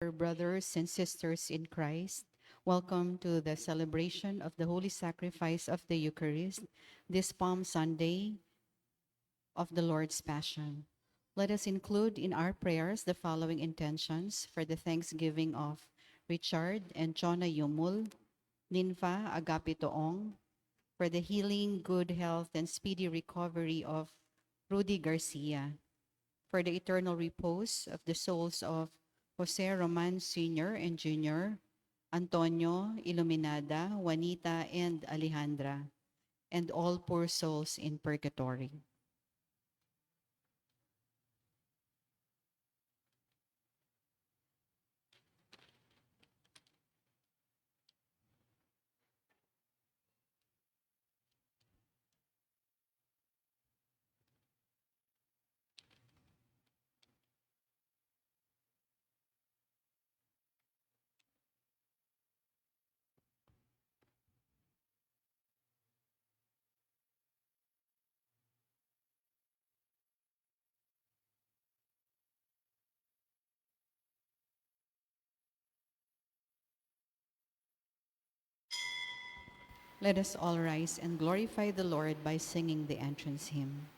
dear brothers and sisters in Christ. Welcome to the celebration of the Holy Sacrifice of the Eucharist, this Palm Sunday of the Lord's Passion. Let us include in our prayers the following intentions for the thanksgiving of Richard and Chona Yumul, Ninfa Agapitoong, for the healing, good health, and speedy recovery of Rudy Garcia, for the eternal repose of the souls of Jose Roman Sr. and Jr., Antonio, Iluminada, Juanita, and Alejandra, and all poor souls in purgatory. Let us all rise and glorify the Lord by singing the entrance hymn.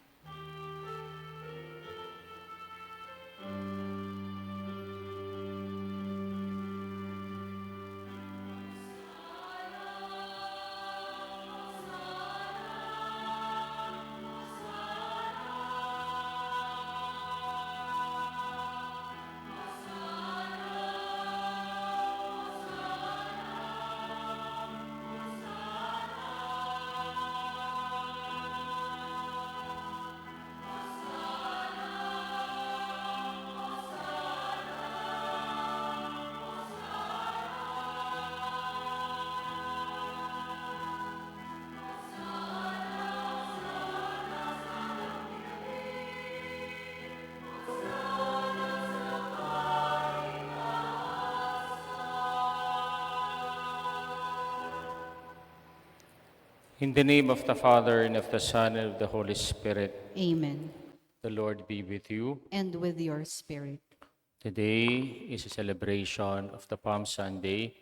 In the name of the Father, and of the Son, and of the Holy Spirit, Amen. the Lord be with you. And with your spirit. Today is a celebration of the Palm Sunday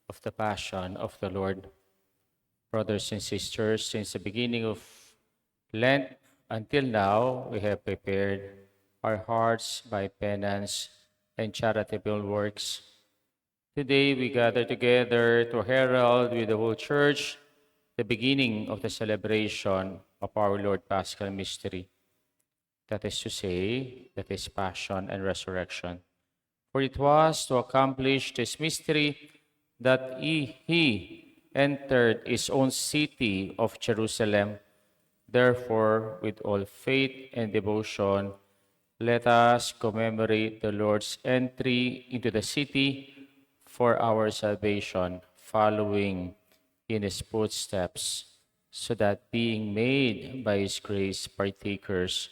of the Passion of the Lord. Brothers and sisters, since the beginning of Lent until now, we have prepared our hearts by penance and charitable works. Today we gather together to herald with the whole Church the beginning of the celebration of our Lord Paschal Mystery. That is to say, that is Passion and Resurrection. For it was to accomplish this mystery that he entered his own city of Jerusalem. Therefore, with all faith and devotion, let us commemorate the Lord's entry into the city for our salvation, following in his footsteps, so that being made by his grace partakers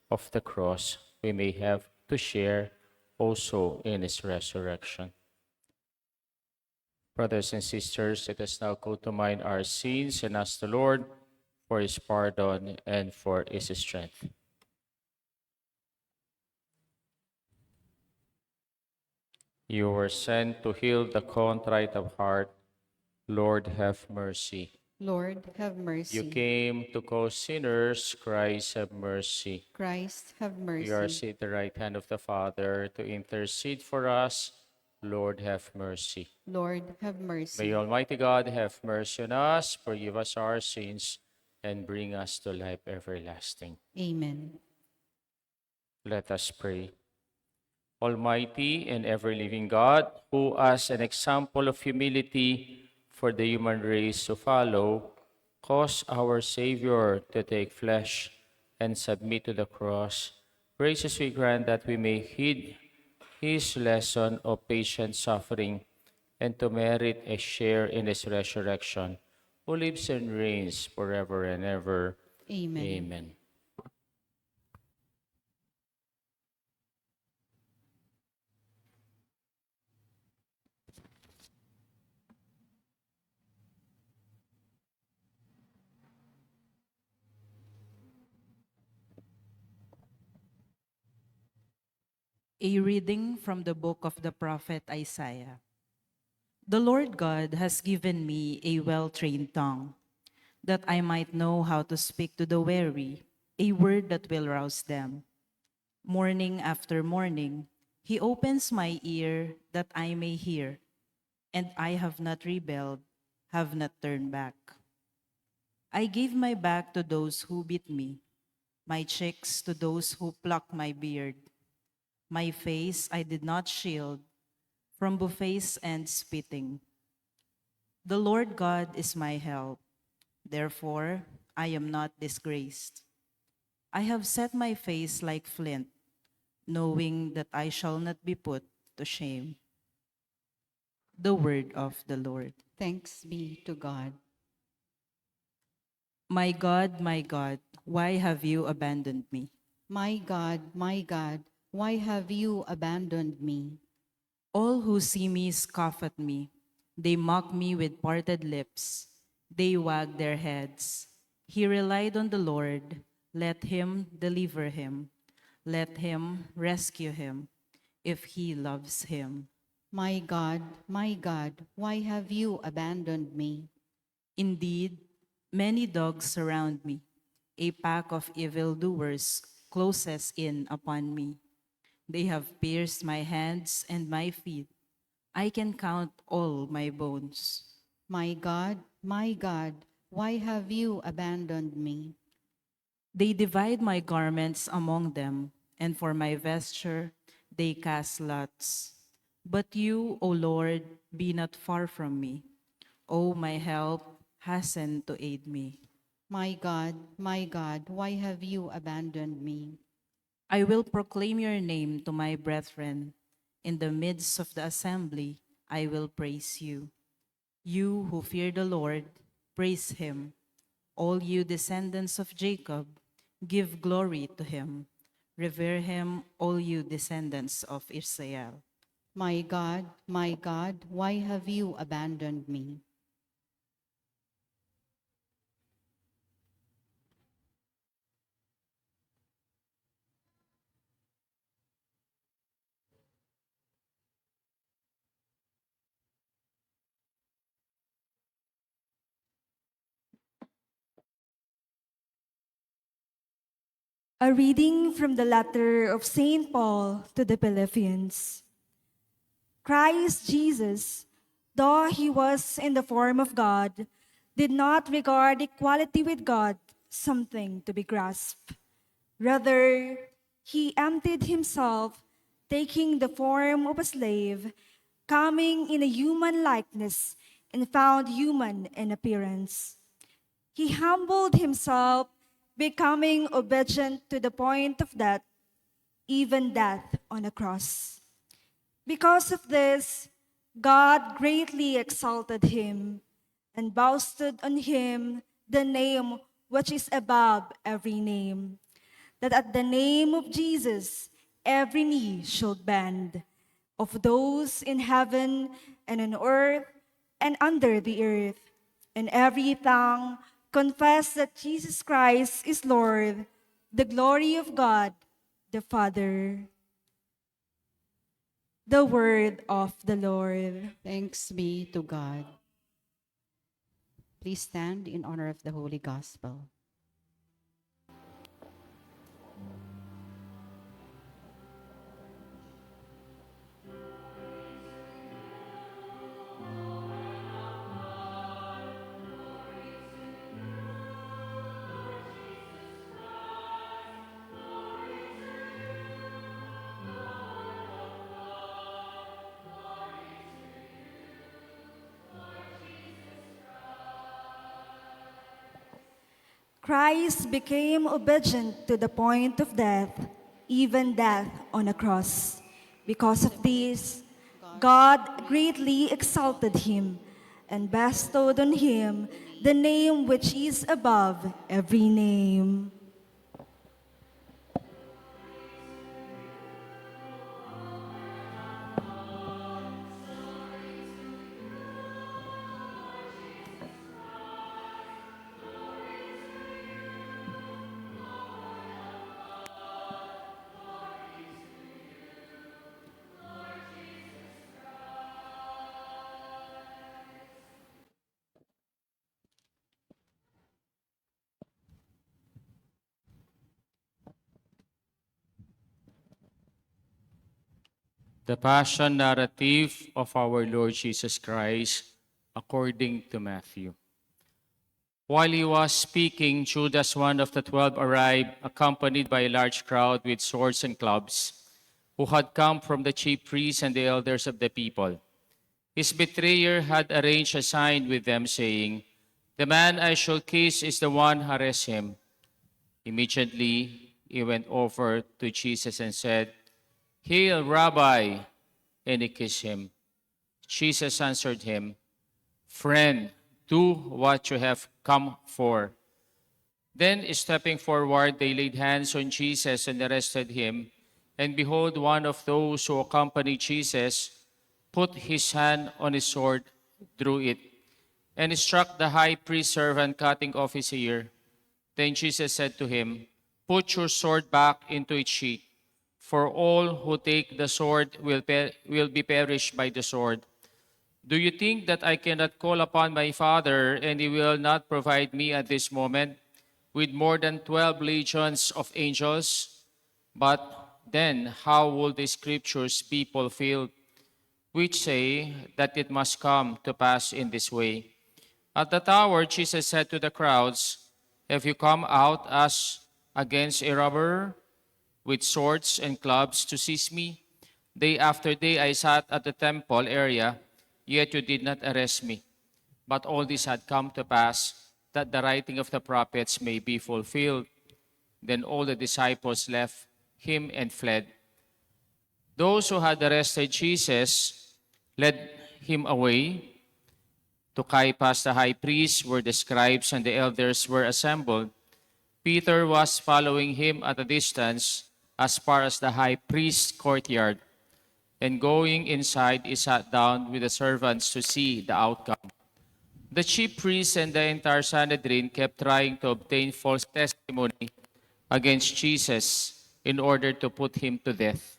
of the cross, we may have to share also in his resurrection. Brothers and sisters, let us now call to mind our sins and ask the Lord for his pardon and for his strength. You were sent to heal the contrite of heart. Lord, have mercy. Lord, have mercy. You came to call sinners. Christ, have mercy. Christ, have mercy. You are seated at the right hand of the Father to intercede for us. Lord, have mercy. Lord, have mercy. May Almighty God have mercy on us, forgive us our sins, and bring us to life everlasting. Amen. Let us pray. Almighty and ever-living God, who as an example of humility for the human race to follow, cause our Savior to take flesh and submit to the cross, graciously grant that we may heed his lesson of patient suffering and to merit a share in his resurrection, who lives and reigns forever and ever. Amen. Amen. A reading from the book of the prophet Isaiah. The Lord God has given me a well-trained tongue, that I might know how to speak to the weary, a word that will rouse them. Morning after morning, he opens my ear that I may hear, and I have not rebelled, have not turned back. I gave my back to those who beat me, my cheeks to those who pluck my beard. My face I did not shield from buffets and spitting. The Lord God is my help. Therefore, I am not disgraced. I have set my face like flint, knowing that I shall not be put to shame. The word of the Lord. Thanks be to God. My God, why have you abandoned me? My God, why have you abandoned me? All who see me scoff at me. They mock me with parted lips. They wag their heads. He relied on the Lord. Let him deliver him. Let him rescue him, if he loves him. My God, why have you abandoned me? Indeed, many dogs surround me. A pack of evildoers closes in upon me. They have pierced my hands and my feet. I can count all my bones. My God, why have you abandoned me? They divide my garments among them, and for my vesture they cast lots. But you, O Lord, be not far from me. O my help, hasten to aid me. My God, why have you abandoned me? I will proclaim your name to my brethren. In the midst of the assembly, I will praise you. You who fear the Lord, praise him. All you descendants of Jacob, give glory to him. Revere him, all you descendants of Israel. My God, why have you abandoned me? A reading from the letter of St. Paul to the Philippians. Christ Jesus, though he was in the form of God, did not regard equality with God something to be grasped. Rather, he emptied himself, taking the form of a slave, coming in a human likeness, and found human in appearance. He humbled himself, becoming obedient to the point of death, even death on a cross. Because of this, God greatly exalted him and bestowed on him the name which is above every name, that at the name of Jesus every knee should bend, of those in heaven and on earth and under the earth, and every tongue confess that Jesus Christ is Lord, the glory of God the Father. The word of the Lord. Thanks be to God. Please stand in honor of the Holy Gospel. Christ became obedient to the point of death, even death on a cross. Because of this, God greatly exalted him and bestowed on him the name which is above every name. The Passion narrative of our Lord Jesus Christ according to Matthew. While he was speaking, Judas, one of the 12, arrived, accompanied by a large crowd with swords and clubs, who had come from the chief priests and the elders of the people. His betrayer had arranged a sign with them, saying, "The man I shall kiss is the one, arrest him." Immediately he went over to Jesus and said, "Hail, Rabbi!" And he kissed him. Jesus answered him, "Friend, do what you have come for." Then, stepping forward, they laid hands on Jesus and arrested him. And behold, one of those who accompanied Jesus put his hand on his sword, drew it, and struck the high priest's servant, cutting off his ear. Then Jesus said to him, "Put your sword back into its sheath, for all who take the sword will be perished by the sword. Do you think that I cannot call upon my Father, and he will not provide me at this moment with more than 12 legions of angels? But then how will the scriptures be fulfilled, which say that it must come to pass in this way?" At the tower, Jesus said to the crowds, "Have you come out as against a robber with swords and clubs to seize me? Day after day I sat at the temple area, yet you did not arrest me." But all this had come to pass, that the writing of the prophets may be fulfilled. Then all the disciples left him and fled. Those who had arrested Jesus led him away to Caiaphas the high priest, where the scribes and the elders were assembled. Peter was following him at a distance as far as the high priest's courtyard. And going inside, he sat down with the servants to see the outcome. The chief priests and the entire Sanhedrin kept trying to obtain false testimony against Jesus in order to put him to death,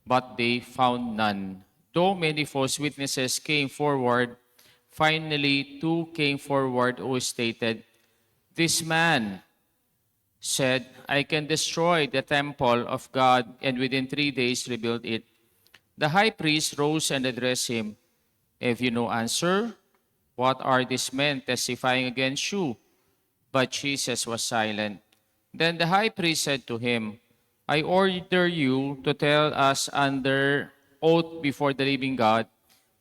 but they found none. Though many false witnesses came forward, finally 2 came forward who stated, "This man said, I can destroy the temple of God and within 3 days rebuild it." The high priest rose and addressed him, "Have you no answer? What are these men testifying against you?" But Jesus was silent. Then the high priest said to him, "I order you to tell us under oath before the living God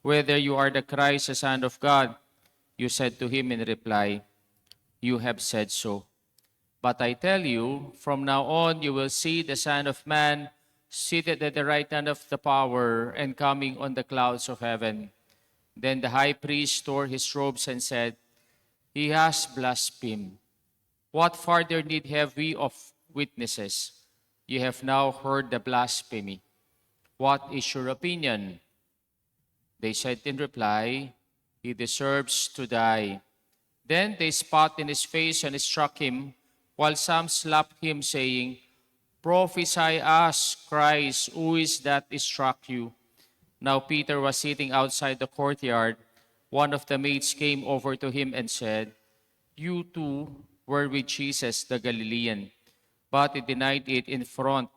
whether you are the Christ, the Son of God." You said to him in reply, "You have said so. But I tell you, from now on you will see the Son of Man seated at the right hand of the power and coming on the clouds of heaven." Then the high priest tore his robes and said, "He has blasphemed. What further need have we of witnesses? You have now heard the blasphemy. What is your opinion?" They said in reply, "He deserves to die." Then they spat in his face and struck him, while some slapped him, saying, "Prophesy us, Christ, who is that struck you?" Now Peter was sitting outside the courtyard. One of the maids came over to him and said, "You too were with Jesus the Galilean." But he denied it in front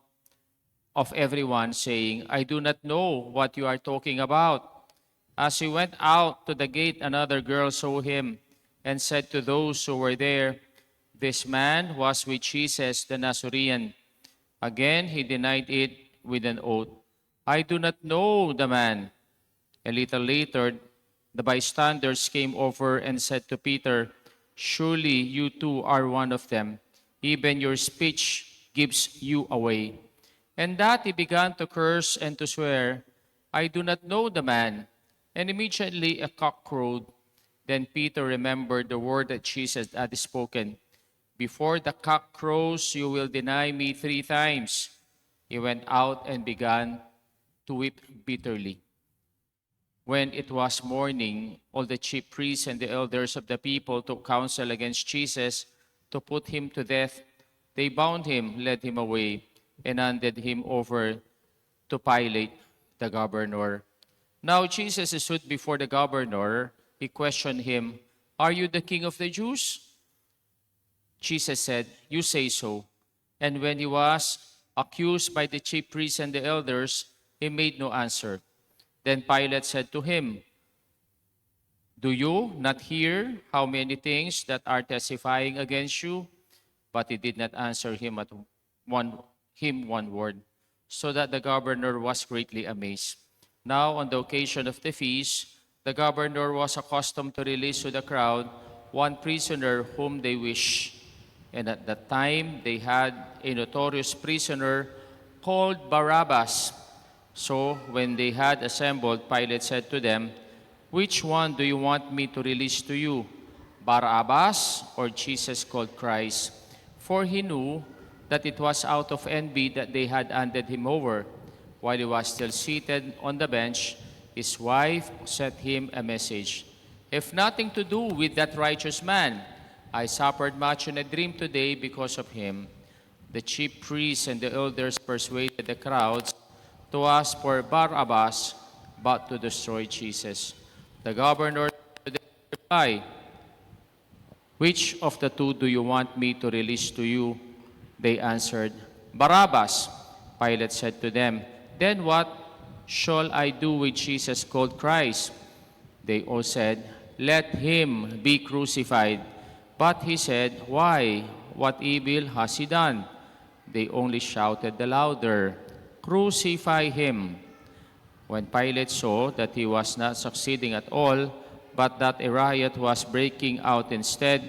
of everyone, saying, "I do not know what you are talking about." As he went out to the gate, another girl saw him and said to those who were there, "This man was with Jesus the Nazarene." Again, he denied it with an oath, "I do not know the man." A little later, the bystanders came over and said to Peter, "Surely you too are one of them. Even your speech gives you away." And that he began to curse and to swear, "I do not know the man." And immediately a cock crowed. Then Peter remembered the word that Jesus had spoken, "Before the cock crows, you will deny me 3 times." He went out and began to weep bitterly. When it was morning, all the chief priests and the elders of the people took counsel against Jesus to put him to death. They bound him, led him away, and handed him over to Pilate, the governor. Now Jesus stood before the governor. He questioned him, "Are you the king of the Jews?" Jesus said, "You say so." And when he was accused by the chief priests and the elders, He made no answer. Then Pilate said to him, "Do you not hear how many things that are testifying against you?" But he did not answer one word, so that the governor was greatly amazed. Now, on the occasion of the feast, the governor was accustomed to release to the crowd one prisoner whom they wished. And at that time, they had a notorious prisoner called Barabbas. So, when they had assembled, Pilate said to them, "Which one do you want me to release to you, Barabbas or Jesus called Christ?" For he knew that it was out of envy that they had handed him over. While he was still seated on the bench, his wife sent him a message. "Have nothing to do with that righteous man. I suffered much in a dream today because of him." The chief priests and the elders persuaded the crowds to ask for Barabbas, but to destroy Jesus. The governor replied, "Which of the two do you want me to release to you?" They answered, "Barabbas." Pilate said to them, "Then what shall I do with Jesus called Christ?" They all said, "Let him be crucified." But he said, "Why? What evil has he done?" They only shouted the louder, "Crucify him." When Pilate saw that he was not succeeding at all, but that a riot was breaking out instead,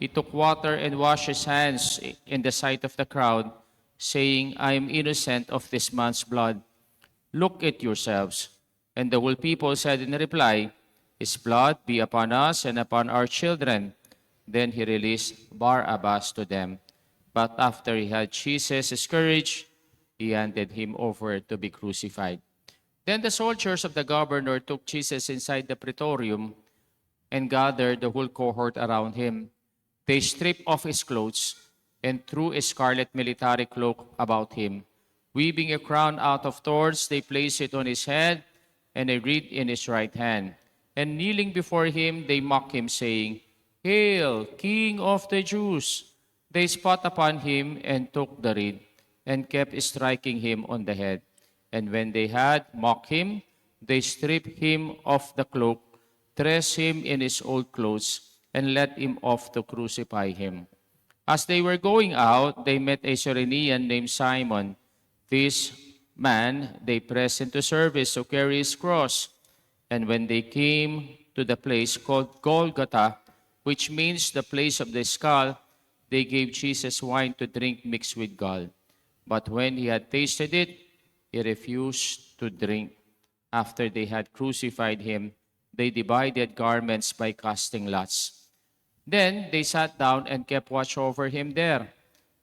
he took water and washed his hands in the sight of the crowd, saying, "I am innocent of this man's blood. Look at yourselves." And the whole people said in reply, "His blood be upon us and upon our children." Then he released Barabbas to them. But after he had Jesus scourged, he handed him over to be crucified. Then the soldiers of the governor took Jesus inside the praetorium and gathered the whole cohort around him. They stripped off his clothes and threw a scarlet military cloak about him. Weaving a crown out of thorns, they placed it on his head and a reed in his right hand. And kneeling before him, they mocked him, saying, "Hail, King of the Jews!" They spat upon him and took the reed and kept striking him on the head. And when they had mocked him, they stripped him of the cloak, dressed him in his old clothes, and led him off to crucify him. As they were going out, they met a Cyrenian named Simon. This man they pressed into service to carry his cross. And when they came to the place called Golgotha, which means the place of the skull, they gave Jesus wine to drink mixed with gall. But when he had tasted it, he refused to drink. After they had crucified him, they divided garments by casting lots. Then they sat down and kept watch over him there.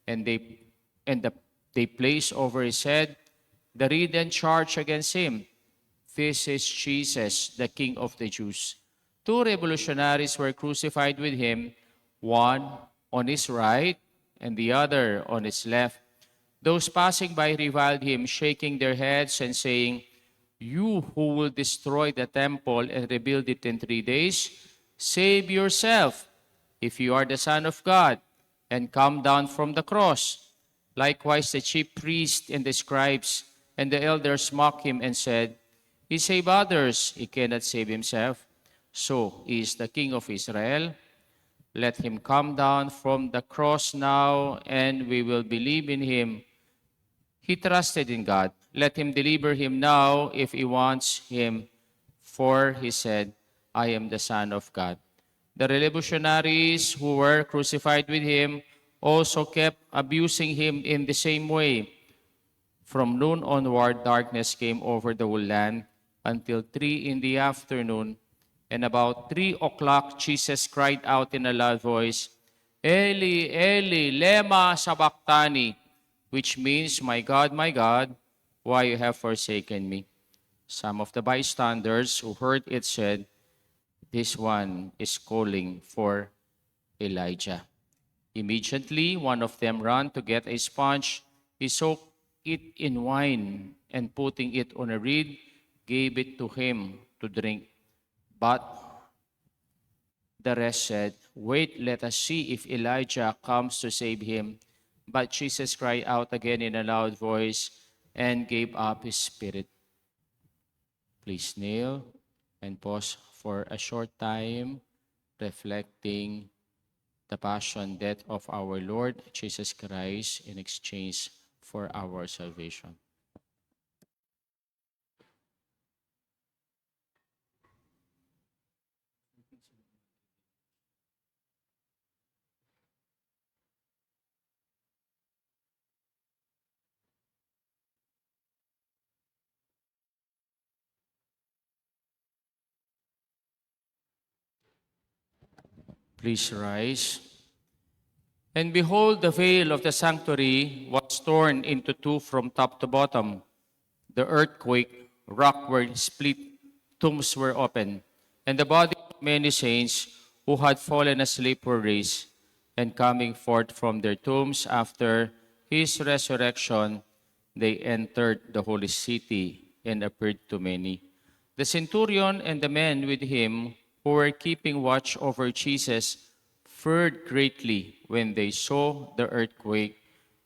And they placed over his head the reed and charge against him, "This is Jesus, the King of the Jews." Two revolutionaries were crucified with him, one on his right and the other on his left. Those passing by reviled him, shaking their heads and saying, "You who will destroy the temple and rebuild it in 3 days, save yourself. If you are the Son of God, and come down from the cross." Likewise, the chief priests and the scribes and the elders mocked him and said, "He saved others, he cannot save himself. So he is the King of Israel. Let him come down from the cross now, and we will believe in him. He trusted in God. Let him deliver him now if he wants him. For he said, 'I am the Son of God.'" The revolutionaries who were crucified with him also kept abusing him in the same way. From noon onward, darkness came over the whole land until 3 in the afternoon. And about 3 o'clock, Jesus cried out in a loud voice, "Eli, Eli, lema sabachthani," which means, my God, why you have forsaken me?" Some of the bystanders who heard it said, "This one is calling for Elijah." Immediately, one of them ran to get a sponge. He soaked it in wine and putting it on a reed, gave it to him to drink. But the rest said, "Wait, let us see if Elijah comes to save him." But Jesus cried out again in a loud voice and gave up his spirit. Please kneel and pause for a short time, reflecting the passion, death of our Lord Jesus Christ in exchange for our salvation. Please rise. And behold, the veil of the sanctuary was torn into two from top to bottom. The earthquake, rock were split, tombs were opened, and the bodies of many saints who had fallen asleep were raised, and coming forth from their tombs after his resurrection, they entered the holy city and appeared to many. The centurion and the men with him who were keeping watch over Jesus feared greatly when they saw the earthquake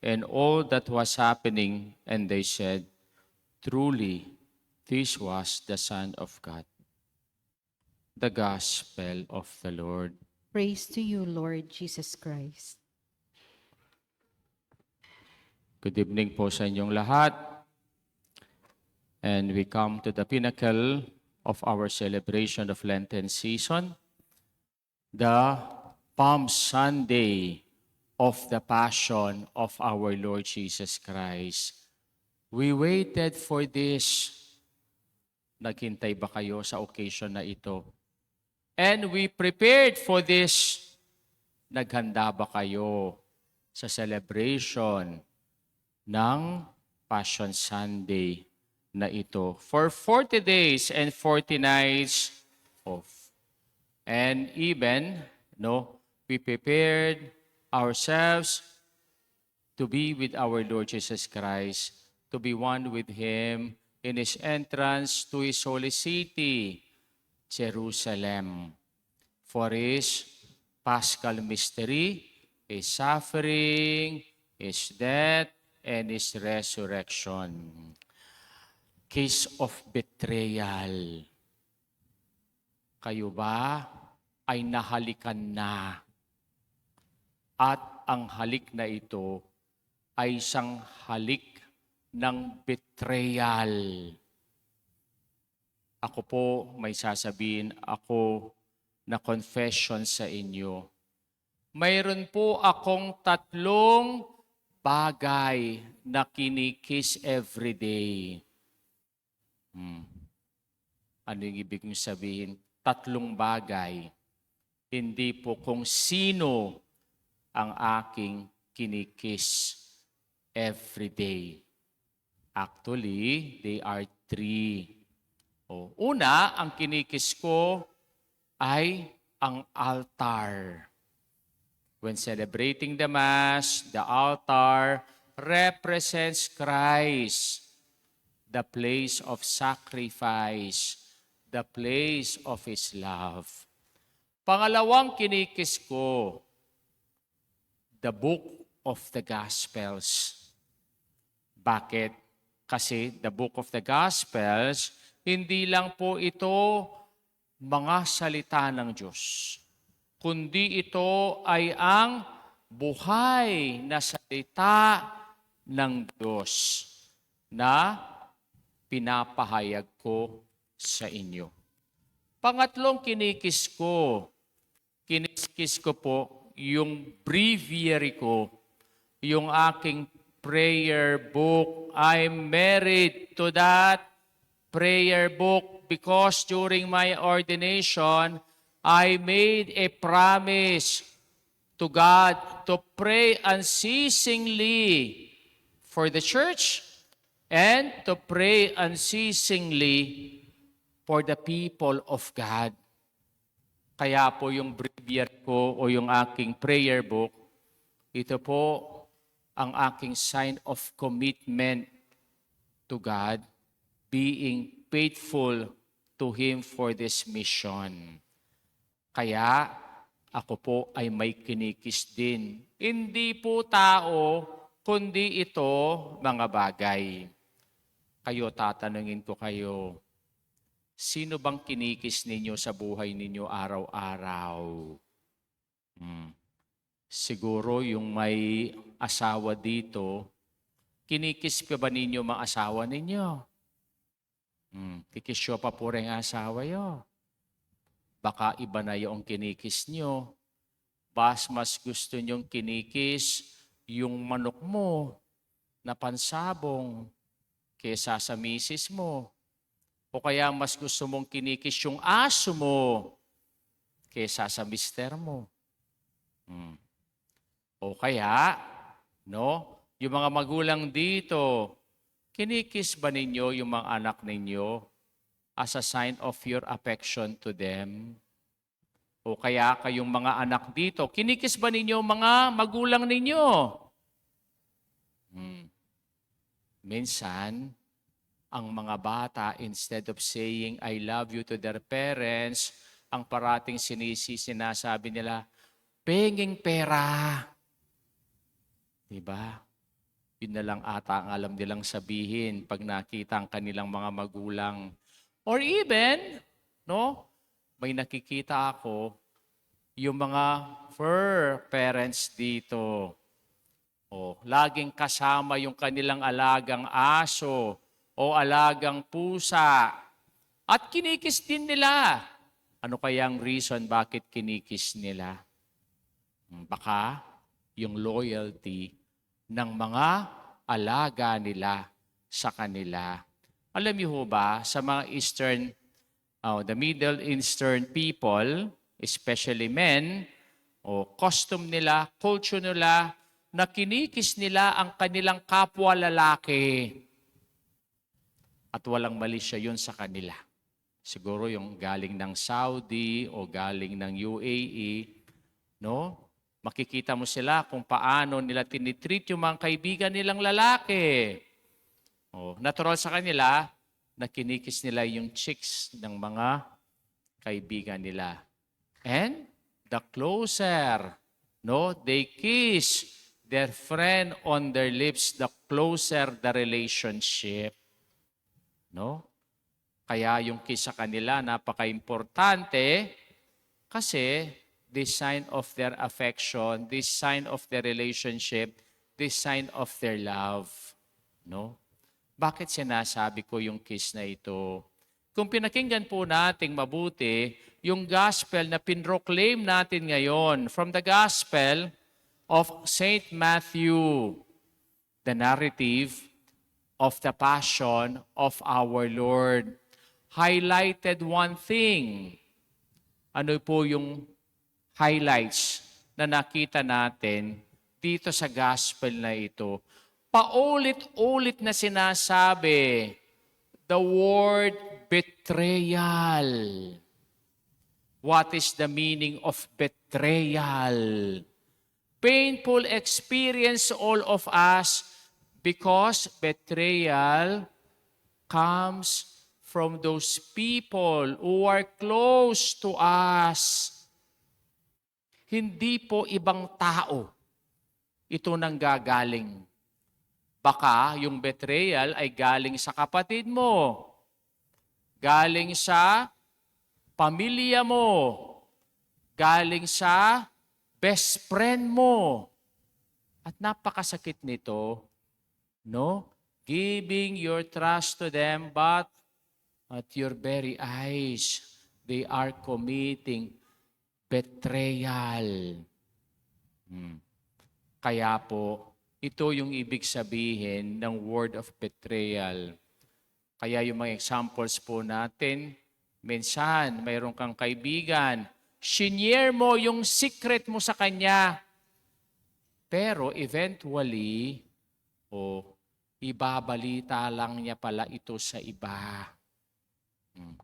and all that was happening, and they said, "Truly, this was the Son of God." The Gospel of the Lord. Praise to you, Lord Jesus Christ. Good evening po sa inyong lahat. And we come to the pinnacle of our celebration of Lenten season, the Palm Sunday of the Passion of our Lord Jesus Christ. We waited for this. Naghintay ba kayo sa occasion na ito? And we prepared for this. Naghanda ba kayo sa celebration ng Passion Sunday na ito? For 40 days and 40 nights of. And even, we prepared ourselves to be with our Lord Jesus Christ, to be one with Him in His entrance to His holy city, Jerusalem, for His Paschal mystery, His suffering, His death, and His resurrection. Case of betrayal. Kayo ba ay nahalikan na? At ang halik na ito ay isang halik ng betrayal. Ako po may sasabihin ako na confession sa inyo. Mayroon po akong 3 bagay na kinikis everyday. Ano yung ibig kong sabihin? 3 bagay. Hindi po kung sino ang aking kinikis everyday. Actually, they are 3. Una, ang kinikis ko ay ang altar. When celebrating the Mass, the altar represents Christ, the place of sacrifice, the place of His love. Pangalawang kinikis ko, the book of the Gospels. Bakit? Kasi the book of the Gospels, hindi lang po ito mga salita ng Diyos, kundi ito ay ang buhay na salita ng Diyos na pinapahayag ko sa inyo. Pangatlong kinikis ko po yung breviary ko, yung aking prayer book. I'm married to that prayer book because during my ordination, I made a promise to God to pray unceasingly for the church and to pray unceasingly for the people of God. Kaya po yung breviary ko o yung aking prayer book, ito po ang aking sign of commitment to God, being faithful to Him for this mission. Kaya ako po ay may kinikis din. Hindi po tao, kundi ito mga bagay. Kayo, tatanungin ko kayo, Sino bang kinikis ninyo sa buhay ninyo araw-araw? Siguro yung may asawa dito, kinikis pa ba ninyo mga asawa ninyo? Kikisyo pa po rin ang asawa yo. Baka iba na yung kinikis nyo. Mas gusto nyong kinikis yung manok mo na pansabong kesa sa misis mo. O kaya mas gusto mong kinikis yung aso mo kesa sa mister mo. O kaya, no, yung mga magulang dito, kinikis ba ninyo yung mga anak ninyo as a sign of your affection to them? O kaya kayong mga anak dito, kinikis ba ninyo mga magulang ninyo? Minsan, ang mga bata, instead of saying, I love you to their parents, ang parating sinasabi nila, penging pera. Diba? Yun na lang ata ang alam nilang sabihin pag nakita ang kanilang mga magulang. Or even, no, may nakikita ako, yung mga fur parents dito. Laging kasama yung kanilang alagang aso o alagang pusa. At kinikis din nila. Ano kaya ang reason bakit kinikis nila? Baka yung loyalty ng mga alaga nila sa kanila. Alam niyo ho ba, sa mga the Middle Eastern people, especially men, custom nila, culture nila, na kinikis nila ang kanilang kapwa lalaki. At walang mali siya yun sa kanila. Siguro yung galing ng Saudi o galing ng UAE, no? Makikita mo sila kung paano nila tinitreat yung mga kaibigan nilang lalaki. Natural sa kanila na kinikis nila yung chicks ng mga kaibigan nila. And the closer, no, they kiss their friend on their lips, the closer the relationship. No? Kaya yung kiss sa kanila napaka-importante kasi this sign of their affection, this sign of their relationship, this sign of their love. No? Bakit sinasabi ko yung kiss na ito? Kung pinakinggan po nating mabuti, yung gospel na pinroclaim natin ngayon from the gospel of St. Matthew, the narrative of the passion of our Lord, highlighted one thing. Ano po yung highlights na nakita natin dito sa gospel na ito? Paulit-ulit na sinasabi, the word betrayal. What is the meaning of betrayal? Painful experience all of us because betrayal comes from those people who are close to us. Hindi po ibang tao ito nang gagaling. Baka yung betrayal ay galing sa kapatid mo, galing sa pamilya mo, galing sa best friend mo. At napakasakit nito, no? Giving your trust to them, but at your very eyes, they are committing betrayal. Kaya po, ito yung ibig sabihin ng word of betrayal. Kaya yung mga examples po natin, minsan mayroon kang kaibigan, shinare mo yung secret mo sa kanya. Pero eventually, ibabalita lang niya pala ito sa iba.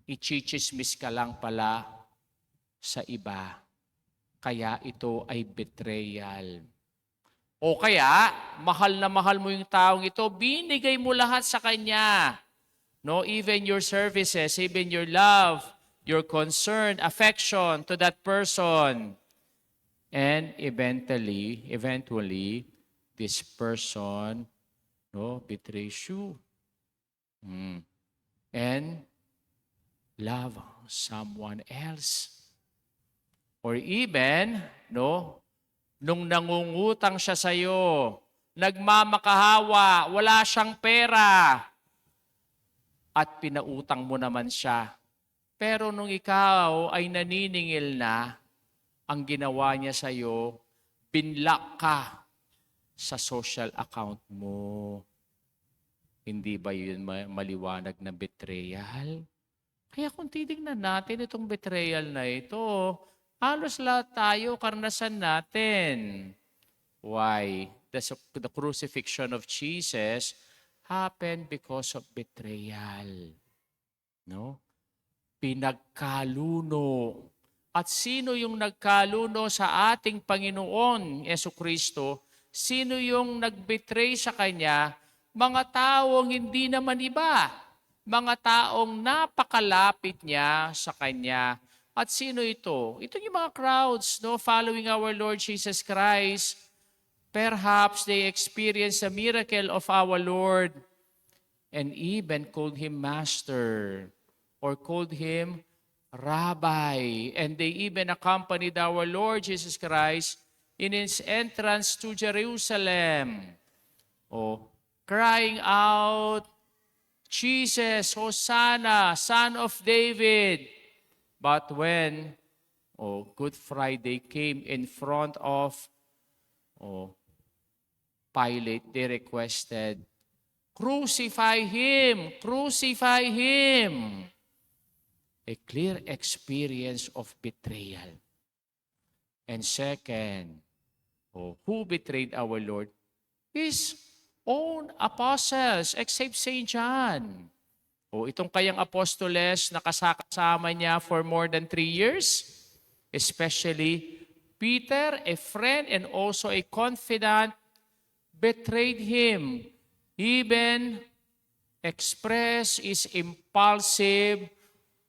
Ichichismis ka lang pala sa iba. Kaya ito ay betrayal. O kaya, mahal na mahal mo yung taong ito, binigay mo lahat sa kanya. No, even your services, even your love, your concern, affection to that person. And eventually, this person, no, betrays you. And love someone else. Or even, no, nung nangungutang siya sa'yo, nagmamakahawa, wala siyang pera, at pinautang mo naman siya. Pero nung ikaw ay naniningil na, ang ginawa niya sa'yo, binlock ka sa social account mo. Hindi ba yun maliwanag na betrayal? Kaya kung titignan natin itong betrayal na ito, halos lahat tayo karanasan natin. Why? The crucifixion of Jesus happened because of betrayal. No? Pinagkaluno. At sino yung nagkaluno sa ating Panginoon Jesucristo? Sino yung nagbetray sa Kanya? Mga taong hindi naman iba. Mga taong napakalapit niya sa Kanya. At sino ito? Ito yung mga crowds, no, following our Lord Jesus Christ. Perhaps they experienced a miracle of our Lord and even called Him Master or called Him Rabbi. And they even accompanied our Lord Jesus Christ in His entrance to Jerusalem. Crying out, Jesus, Hosanna, Son of David. But when Good Friday came in front of Pilate, they requested, crucify Him, crucify Him. A clear experience of betrayal. And second, who betrayed our Lord? His own apostles, except St. John. Itong kayang apostoles na kasama niya for more than 3 years, especially Peter, a friend and also a confidant, betrayed him. Even expressed his impulsive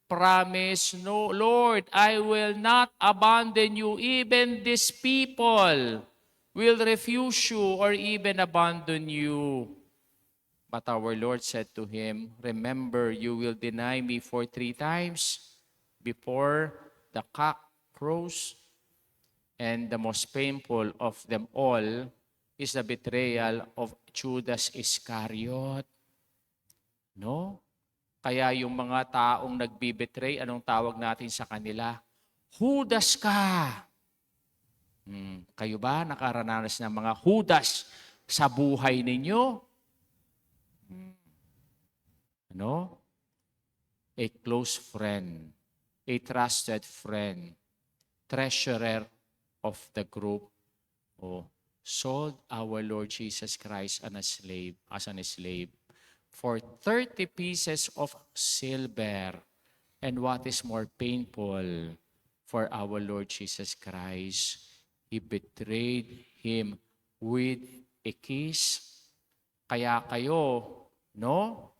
promise, no, Lord, I will not abandon you. Even these people will refuse you or even abandon you. But our Lord said to him, remember, you will deny me for 3 times before the cock crows. And the most painful of them all is the betrayal of Judas Iscariot. No? Kaya yung mga taong nagbibetray, anong tawag natin sa kanila? Judas ka! Kayo ba nakaranas ng mga Judas sa buhay ninyo? A close friend, a trusted friend, treasurer of the group, sold our Lord Jesus Christ as an slave for 30 pieces of silver. And what is more painful for our Lord Jesus Christ, He betrayed Him with a kiss. Kaya kayo, no?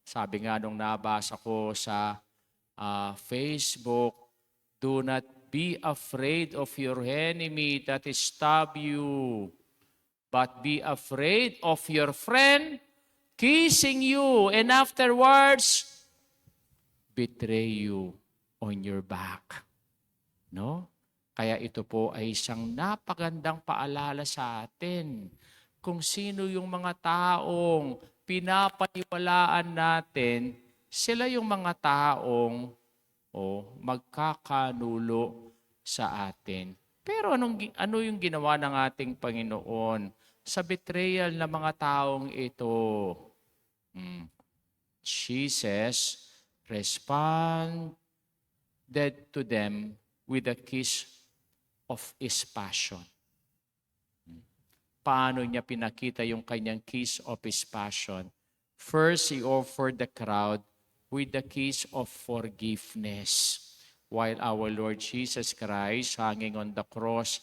Sabi nga nung nabasa ko sa Facebook, do not be afraid of your enemy that stab you, but be afraid of your friend kissing you and afterwards betray you on your back. No? Kaya ito po ay isang napagandang paalala sa atin kung sino yung mga taong pinapaniwalaan natin, sila yung mga taong magkakanulo sa atin. Pero ano yung ginawa ng ating Panginoon sa betrayal ng mga taong ito? Jesus responded to them with a kiss of His passion. Paano niya pinakita yung kanyang kiss of His passion? First, He offered the crowd with the kiss of forgiveness. While our Lord Jesus Christ, hanging on the cross,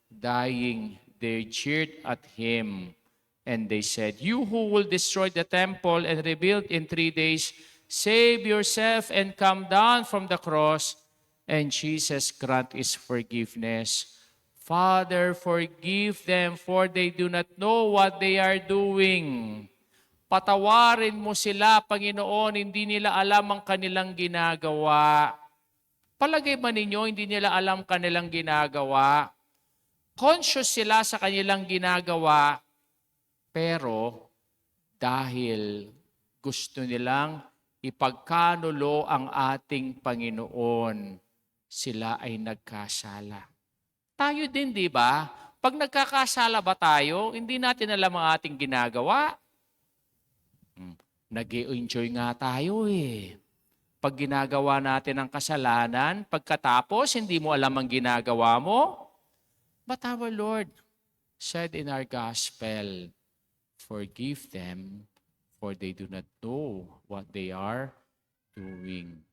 dying, they jeered at Him. And they said, you who will destroy the temple and rebuild in 3 days, save yourself and come down from the cross. And Jesus grant His forgiveness. Father, forgive them, for they do not know what they are doing. Patawarin mo sila, Panginoon, hindi nila alam ang kanilang ginagawa. Palagay ba ninyo, hindi nila alam kanilang ginagawa? Conscious sila sa kanilang ginagawa, pero dahil gusto nilang ipagkanulo ang ating Panginoon, sila ay nagkasala. Tayo din, di ba? Pag nagkakasala ba tayo, hindi natin alam ang ating ginagawa. Nag-i-enjoy nga tayo eh. Pag ginagawa natin ang kasalanan, pagkatapos hindi mo alam ang ginagawa mo. But our Lord said in our gospel, forgive them, for they do not know what they are doing.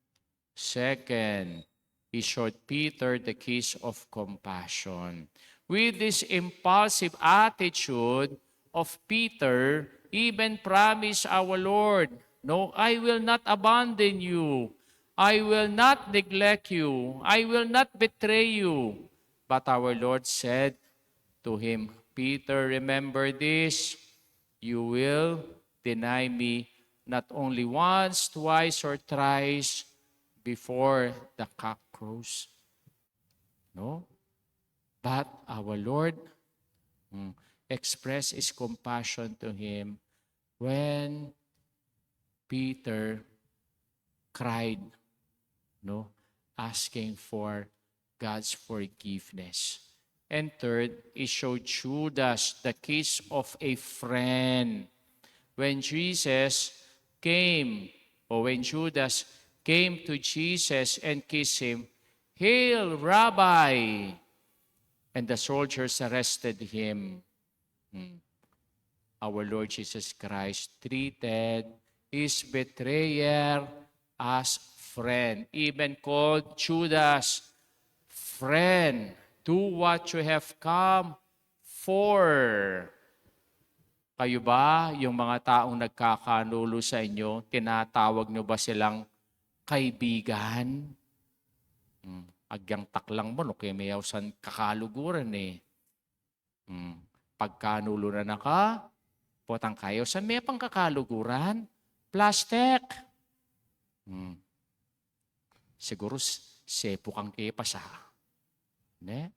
Second, he showed Peter the keys of compassion. With this impulsive attitude of Peter, even promised our Lord, no, I will not abandon you. I will not neglect you. I will not betray you. But our Lord said to him, Peter, remember this, you will deny me not only once, twice, or thrice before the cock crows. No? But our Lord expressed his compassion to him when Peter cried, no, asking for God's forgiveness. And third, he showed Judas the kiss of a friend. When Jesus came, or when Judas came to Jesus and kissed him, "Hail, Rabbi!" And the soldiers arrested him. Our Lord Jesus Christ treated his betrayer as friend, even called Judas, friend, do what you have come for. Kayo ba, yung mga taong nagkakanulo sa inyo, tinatawag nyo ba silang kaibigan? Agyang taklang mo, no, kaya mayaw san kakaluguran eh. Pagkanulo na naka, potang kayo, san may pang kakaluguran? Plastic. Siguro sepo kang kepasa. Ne?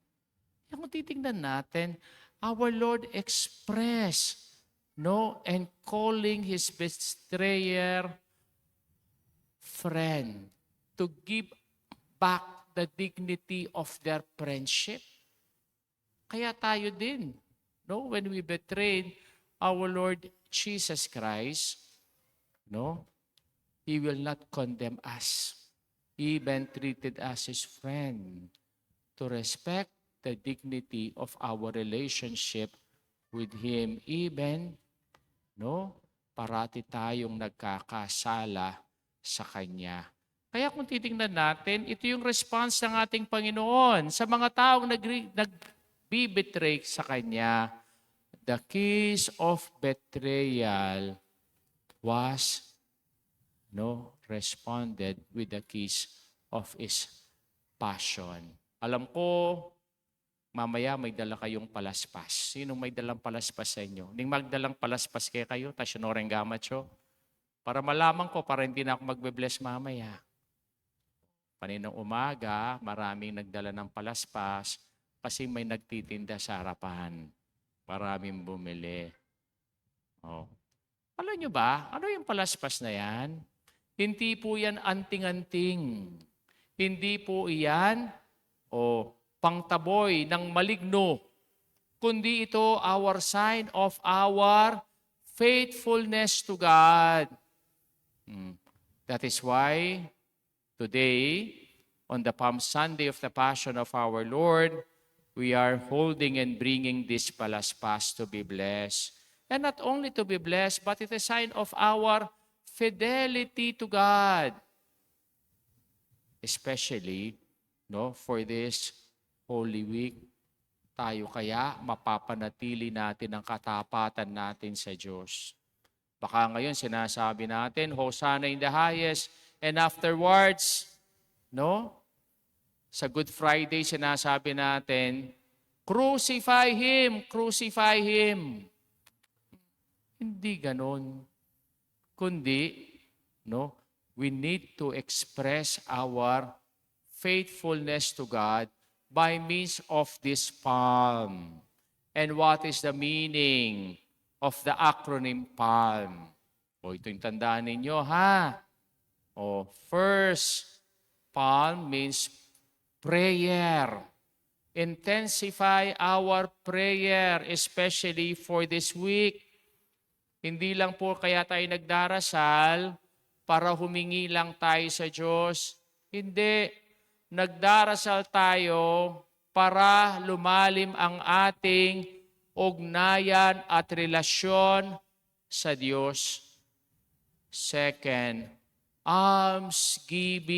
Kung titingnan natin, our Lord expressed, no, and calling his betrayer friend to give back the dignity of their friendship. Kaya tayo din, no, when we betrayed our Lord Jesus Christ, no, he will not condemn us. He even treated us as friend to respect the dignity of our relationship with him, even, no, parati tayong nagkakasala sa kanya. Kaya kung titingnan natin, ito yung response ng ating Panginoon sa mga taong nagbibetray sa kanya. The kiss of betrayal was, no, responded with the kiss of his passion. Alam ko, mamaya may dala kayong palaspas. Sinong may dalang palaspas sa inyo? Ning magdalang palaspas kayo, tas sinoreng gamacho. Para malaman ko, para hindi na ako magbe-bless mamaya. Paninang umaga, maraming nagdala ng palaspas kasi may nagtitinda sa harapan. Maraming bumili. Oh. Alam nyo ba, ano yung palaspas na yan? Hindi po yan anting-anting. Hindi po iyan pangtaboy ng maligno, kundi ito our sign of our faithfulness to God. That is why today, on the Palm Sunday of the Passion of our Lord, we are holding and bringing this palaspas to be blessed. And not only to be blessed, but it's a sign of our fidelity to God. Especially, no, for this Holy Week, tayo kaya mapapanatili natin ang katapatan natin sa Diyos. Baka ngayon sinasabi natin, Hosanna in the highest, and afterwards, no, sa Good Friday sinasabi natin, crucify Him, crucify Him. Hindi ganon. kundi, no, we need to express our faithfulness to God by means of this palm. And what is the meaning of the acronym PALM? O ito yung tandaan ninyo, ha? O first, PALM means prayer. Intensify our prayer, especially for this week. Hindi lang po kaya tayo nagdarasal para humingi lang tayo sa Diyos. Hindi. Nagdarasal tayo para lumalim ang ating ugnayan at relasyon sa Diyos. Second, almsgiving.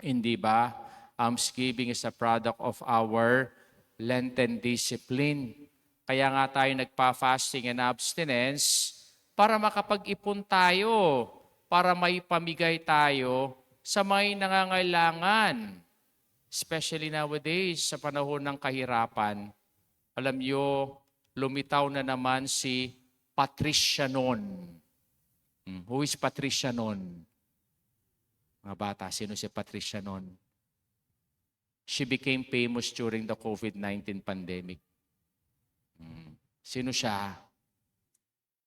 Hindi ba? Almsgiving is a product of our Lenten discipline. Kaya nga tayo nagpa-fasting and abstinence para makapag-ipon tayo, para may pamigay tayo sa may nangangailangan. Especially nowadays, sa panahon ng kahirapan. Alam nyo, lumitaw na naman si Patricia Nun. Who is Patricia Nun? Mga bata, sino si Patricia Nun? She became famous during the COVID-19 pandemic. Sino siya?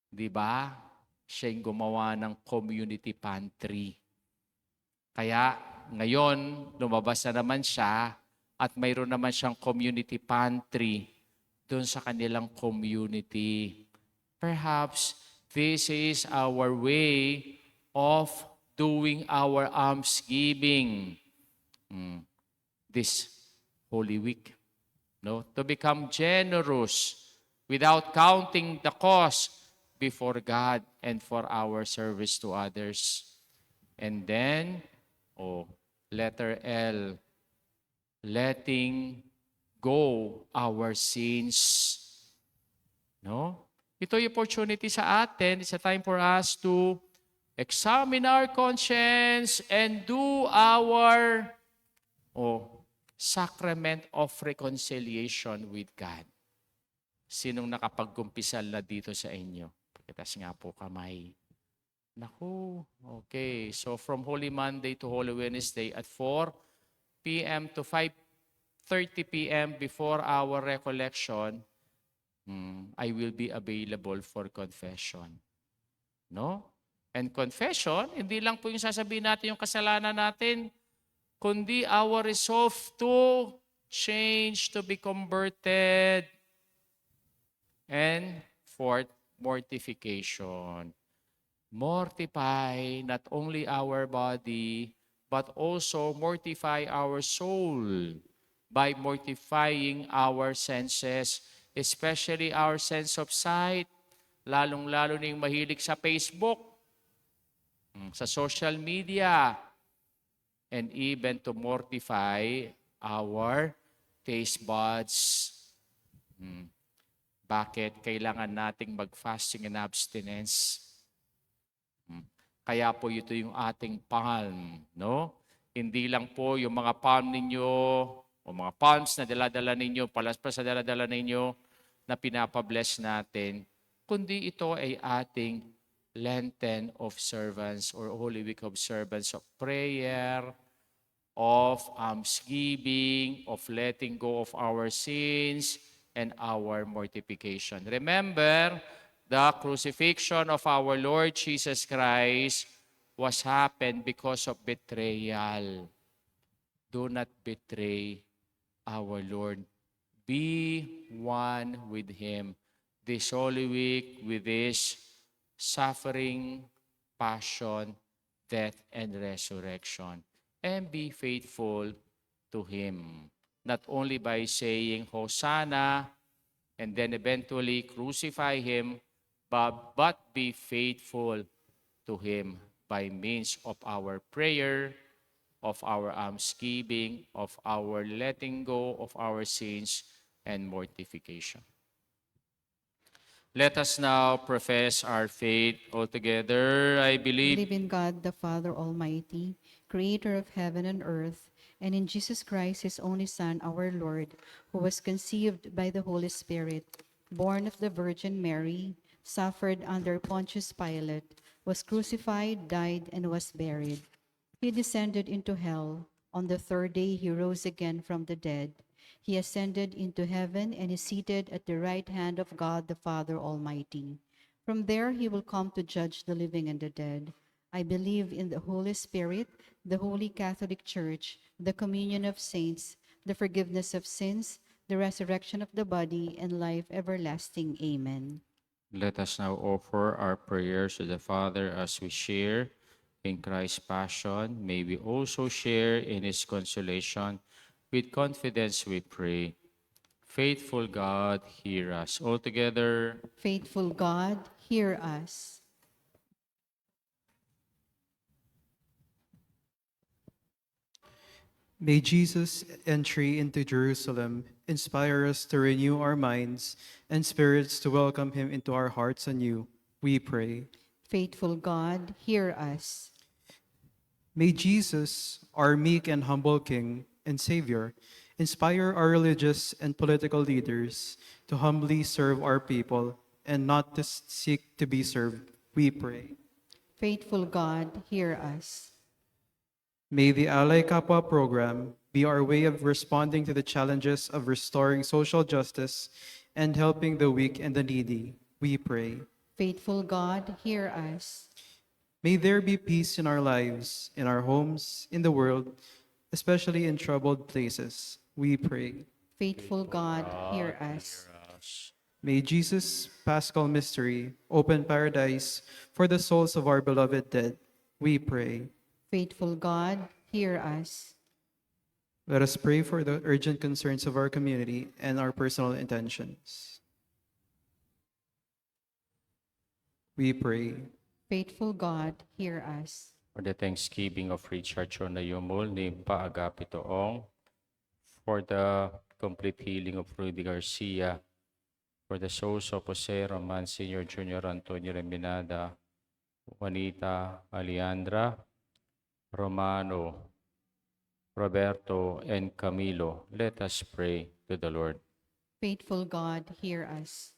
Di ba? Siya yung gumawa ng community pantry. Kaya ngayon, lumabas na naman siya at mayroon naman siyang community pantry doon sa kanilang community. Perhaps this is our way of doing our almsgiving this Holy Week. No? To become generous without counting the cost before God and for our service to others. And then, letter L, letting go our sins. No? Ito yung opportunity sa atin. It's a time for us to examine our conscience and do our sacrament of reconciliation with God. Sinong nakapagkumpisal na dito sa inyo? Pakitas nga po kamay. Naku, okay. So from Holy Monday to Holy Wednesday at 4 p.m. to 5:30 p.m. before our recollection, I will be available for confession. No? And confession, hindi lang po yung sasabihin natin yung kasalanan natin, kundi our resolve to change, to be converted. And fourth, mortification. Mortify not only our body, but also mortify our soul by mortifying our senses, especially our sense of sight, lalong-lalo na yung mahilig sa Facebook, sa social media, and even to mortify our taste buds. Bakit kailangan nating mag-fasting and abstinence? Kaya po ito yung ating palm, no? Hindi lang po yung mga palm ninyo o mga palms na dala-dala ninyo, palaspas na dala-dala ninyo na pinapabless natin, kundi ito ay ating Lenten observance or Holy Week observance of prayer, of almsgiving, of letting go of our sins, and our mortification. Remember, the crucifixion of our Lord Jesus Christ was happened because of betrayal. Do not betray our Lord. Be one with Him this Holy Week with His suffering, passion, death, and resurrection. And be faithful to Him. Not only by saying Hosanna and then eventually crucify Him, but be faithful to Him by means of our prayer, of our almsgiving, of our letting go of our sins and mortification. Let us now profess our faith all together. I believe Believe in God, the Father Almighty, creator of heaven and earth, and in Jesus Christ, His only Son, our Lord, who was conceived by the Holy Spirit, born of the Virgin Mary, suffered under Pontius Pilate, was crucified, died, and was buried. He descended into hell. On the third day he rose again from the dead. He ascended into heaven and is seated at the right hand of God the Father Almighty. From there he will come to judge the living and the dead. I believe in the Holy Spirit, the Holy Catholic Church, the communion of saints, the forgiveness of sins, the resurrection of the body, and life everlasting. Amen. Let us now offer our prayers to the Father as we share in Christ's passion. May we also share in his consolation. With confidence we pray. Faithful God, hear us. All together, Faithful God, hear us. May Jesus' entry into Jerusalem inspire us to renew our minds and spirits to welcome him into our hearts anew, we pray. Faithful God, hear us. May Jesus, our meek and humble King and Savior, inspire our religious and political leaders to humbly serve our people and not to seek to be served, we pray. Faithful God, hear us. May the Ally Kapwa program be our way of responding to the challenges of restoring social justice and helping the weak and the needy, we pray. Faithful God, hear us. May there be peace in our lives, in our homes, in the world, especially in troubled places, we pray. Faithful God, hear us. May Jesus' Paschal mystery open paradise for the souls of our beloved dead, we pray. Faithful God, hear us. Let us pray for the urgent concerns of our community and our personal intentions. We pray. Faithful God, hear us. for the thanksgiving of Richard Chonayomol ni Paagapi Toong, for the complete healing of Rudy Garcia, for the souls of Jose Roman Sr. Jr. Antonio Reminada, Juanita Alejandra, Romano, Roberto, and Camilo. Let us pray to the Lord. Faithful God, hear us.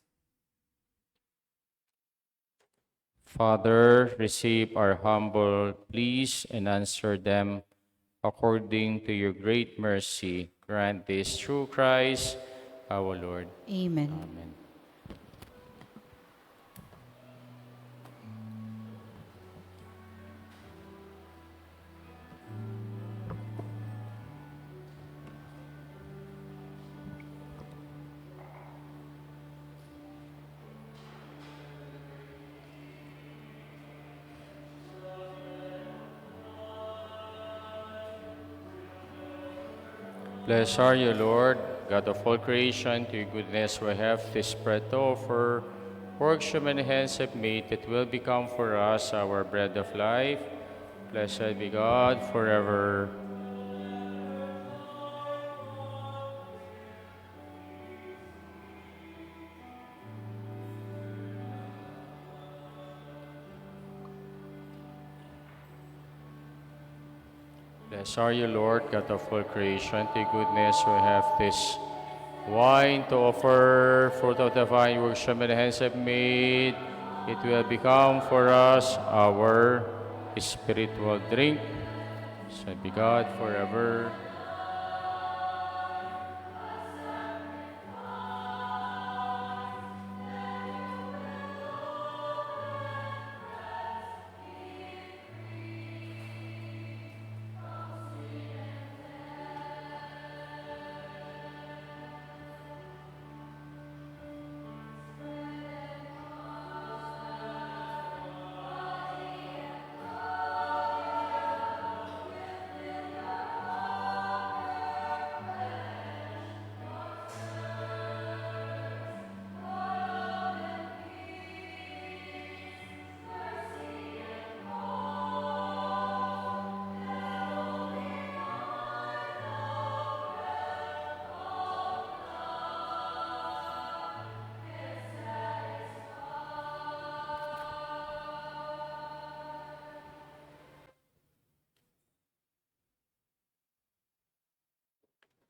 Father, receive our humble pleas and answer them according to your great mercy. Grant this through Christ our Lord. Amen. Amen. Blessed are you, Lord, God of all creation. To your goodness we have this bread to offer. Works your many hands have made, that will become for us our bread of life. Blessed be God forever. Blessed are you, Lord, God of all creation. To your goodness we have this wine to offer. Fruit of the vine, works your many hands have made. It will become for us our spiritual drink. Blessed be God forever.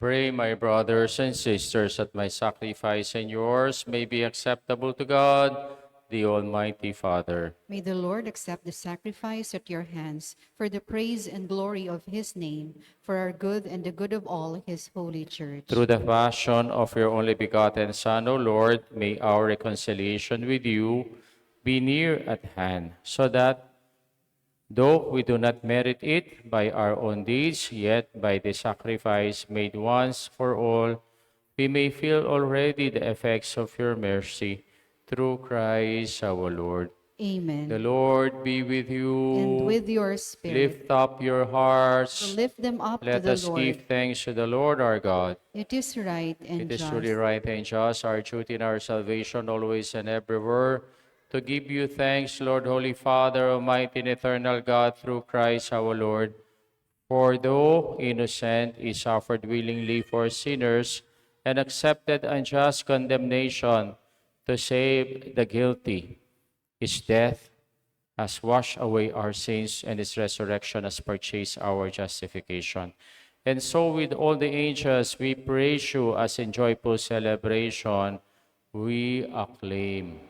Pray, my brothers and sisters, that my sacrifice and yours may be acceptable to God, the Almighty Father. May the Lord accept the sacrifice at your hands for the praise and glory of his name, for our good and the good of all his holy church. Through the passion of your only begotten Son, O Lord, may our reconciliation with you be near at hand, so that, though we do not merit it by our own deeds, yet by the sacrifice made once for all, we may feel already the effects of your mercy through Christ our Lord. Amen. The Lord be with you. And with your spirit. Lift up your So hearts. lift them up to Let the us Lord. give thanks to the Lord our God. It is right and It is just. truly right and just, our duty and our salvation, always and everywhere, to give you thanks, Lord, Holy Father, Almighty and eternal God, through Christ our Lord. For though innocent, he suffered willingly for sinners and accepted unjust condemnation to save the guilty. His death has washed away our sins, and his resurrection has purchased our justification. And so, with all the angels, we praise you as in joyful celebration, we acclaim.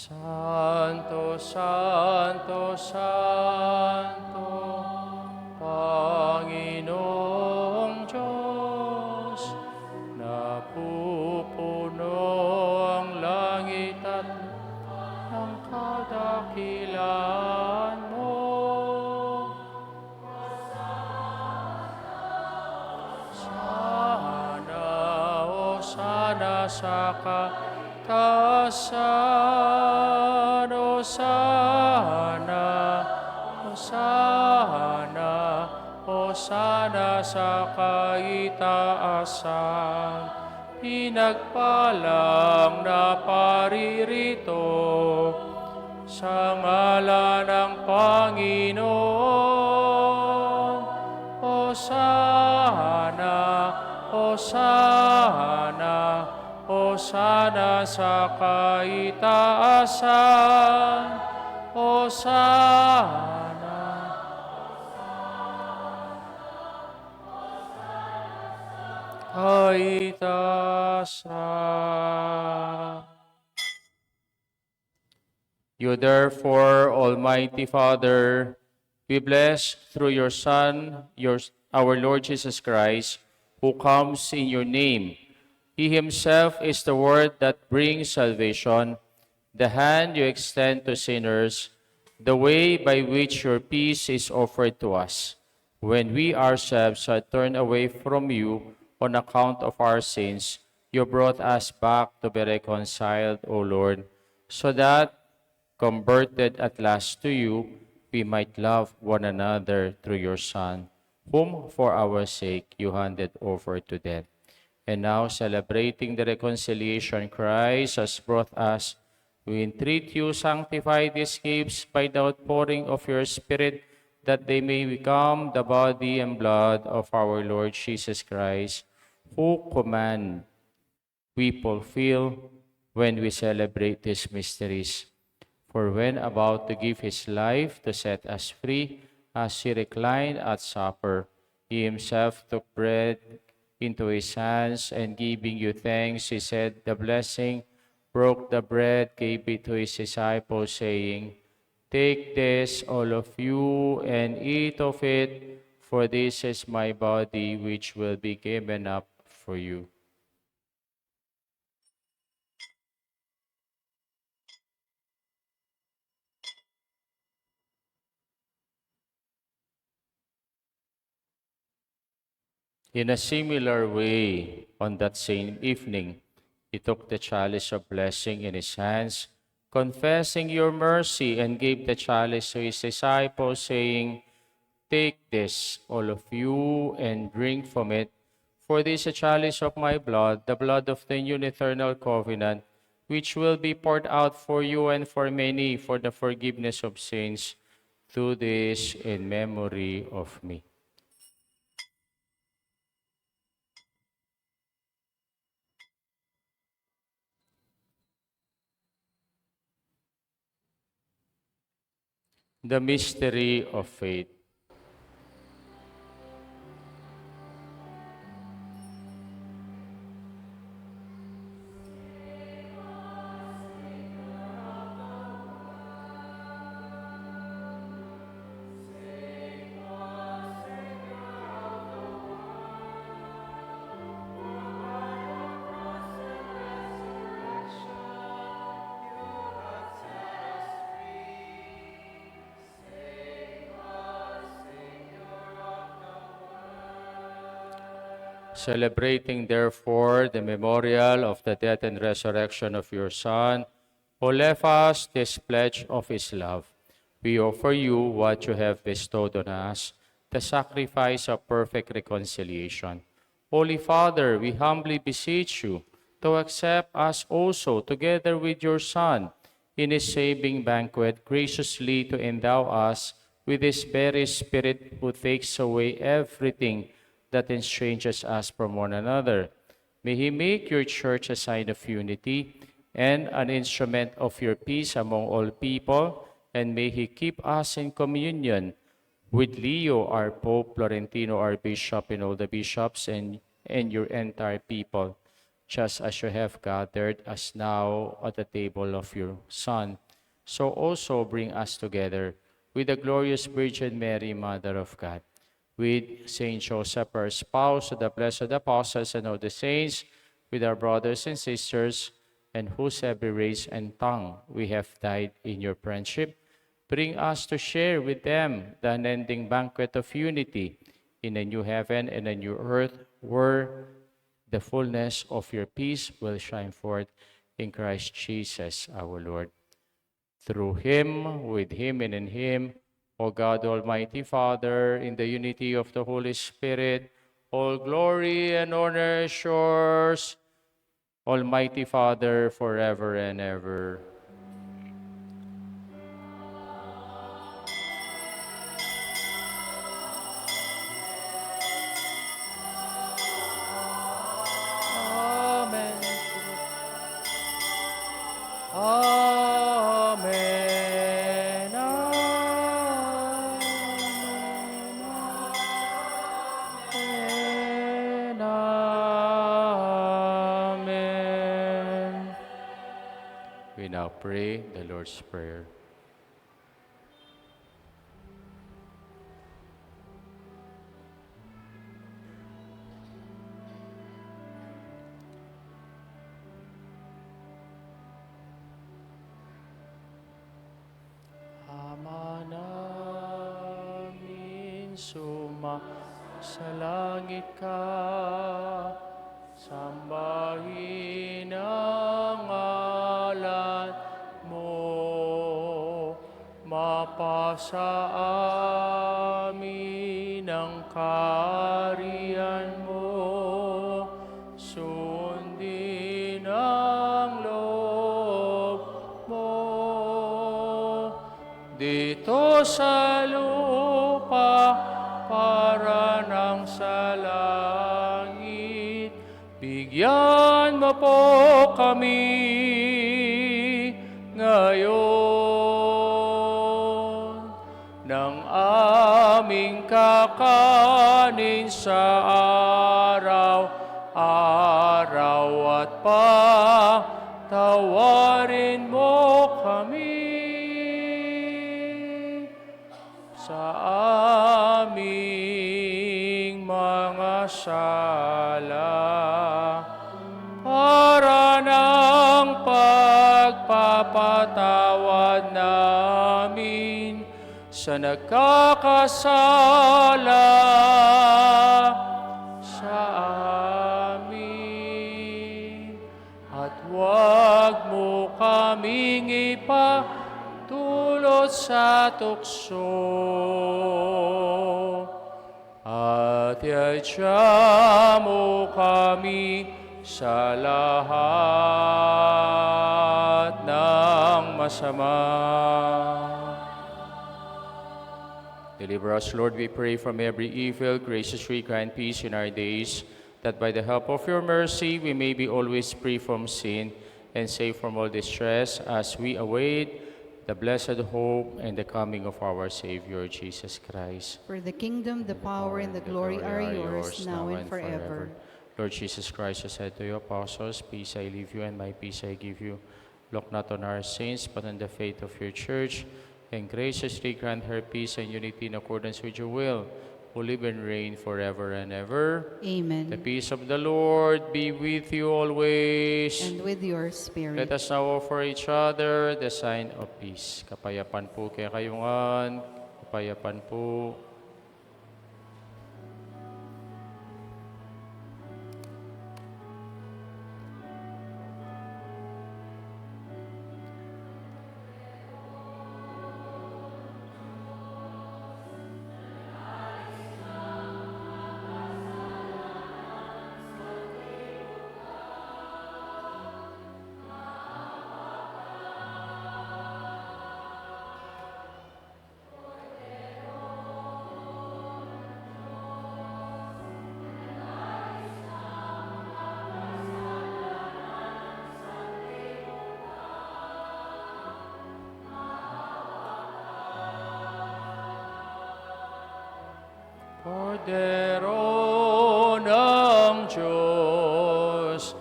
Santo, Santo, Santo, Panginoong Diyos, napupuno ang langit at ng kadakilan mo. Sana, o sana sa kataasan, o sana, o sana, o sana sa kaitaasan. Pinagpalang na paririto sa ngalan ng Panginoon. Hosana, Hosana, Hosana sa kaitaasan. Hosana. Kaitaasan. You therefore, Almighty Father, we bless through your Son, our Lord Jesus Christ, who comes in your name. He himself is the word that brings salvation, the hand you extend to sinners, the way by which your peace is offered to us, when we ourselves are turned away from you on account of our sins. You brought us back to be reconciled, O Lord, so that, converted at last to you, we might love one another through your Son, whom for our sake you handed over to death. And now, celebrating the reconciliation Christ has brought us, we entreat you, sanctify these gifts by the outpouring of your Spirit, that they may become the body and blood of our Lord Jesus Christ, who command we fulfill when we celebrate these mysteries. For when about to give his life to set us free, as he reclined at supper, he himself took bread into his hands, and giving you thanks, he said the blessing, broke the bread, gave it to his disciples, saying, "Take this, all of you, and eat of it, for this is my body, which will be given up for you." In a similar way, on that same evening, he took the chalice of blessing in his hands, confessing your mercy, and gave the chalice to his disciples, saying, "Take this, all of you, and drink from it, for this is a chalice of my blood, the blood of the new and eternal covenant, which will be poured out for you and for many for the forgiveness of sins. Do this in memory of me." The mystery of faith. Celebrating, therefore, the memorial of the death and resurrection of your Son, who left us this pledge of his love, we offer you what you have bestowed on us, the sacrifice of perfect reconciliation. Holy Father, we humbly beseech you to accept us also, together with your Son, in his saving banquet, graciously to endow us with his very Spirit who takes away everything that estranges us from one another. May he make your church a sign of unity and an instrument of your peace among all people, and may he keep us in communion with Leo, our Pope, Florentino, our Bishop, and all the bishops, and your entire people, just as you have gathered us now at the table of your Son. So also bring us together with the glorious Virgin Mary, Mother of God, with Saint Joseph, our spouse, with the blessed apostles and all the saints, with our brothers and sisters, and whose every race and tongue we have died in your friendship. Bring us to share with them the unending banquet of unity in a new heaven and a new earth, where the fullness of your peace will shine forth in Christ Jesus our Lord. Through him, with him, and in him, O God, Almighty Father, in the unity of the Holy Spirit, all glory and honor is yours, Almighty Father, forever and ever. Amen. Amen. Amen. Amen. We now pray the Lord's Prayer. Ama namin, sa langit ka, sambahin ang ngalan mo, mapasa amin ang kaharian mo, sundin ang loob mo, dito sa lupa para nang sa langit. Bigyan mo po kami ngayon ng aming kakanin sa araw-araw, at patawarin mo kami sa aming mga sala, para ng pagpapatawad namin sa nagkakasala sa amin. At huwag mo kaming ipatulot sa tukso, at iadya mo kami sa lahat ng masama. Deliver us, Lord, we pray, from every evil. Graciously grant peace in our days, that by the help of your mercy we may be always free from sin and safe from all distress, as we await the blessed hope and the coming of our Savior, Jesus Christ. For the kingdom, the power, and the glory are yours, now and forever. Lord Jesus Christ, you said to your apostles, peace I leave you and my peace I give you. Look not on our sins, but on the faith of your church, and graciously grant her peace and unity in accordance with your will, who live and reign forever and ever. Amen. The peace of the Lord be with you always. And with your spirit. Let us now offer each other the sign of peace. Kapayapan po kaya kayungan. Kapayapan po. Kordero ng Diyos,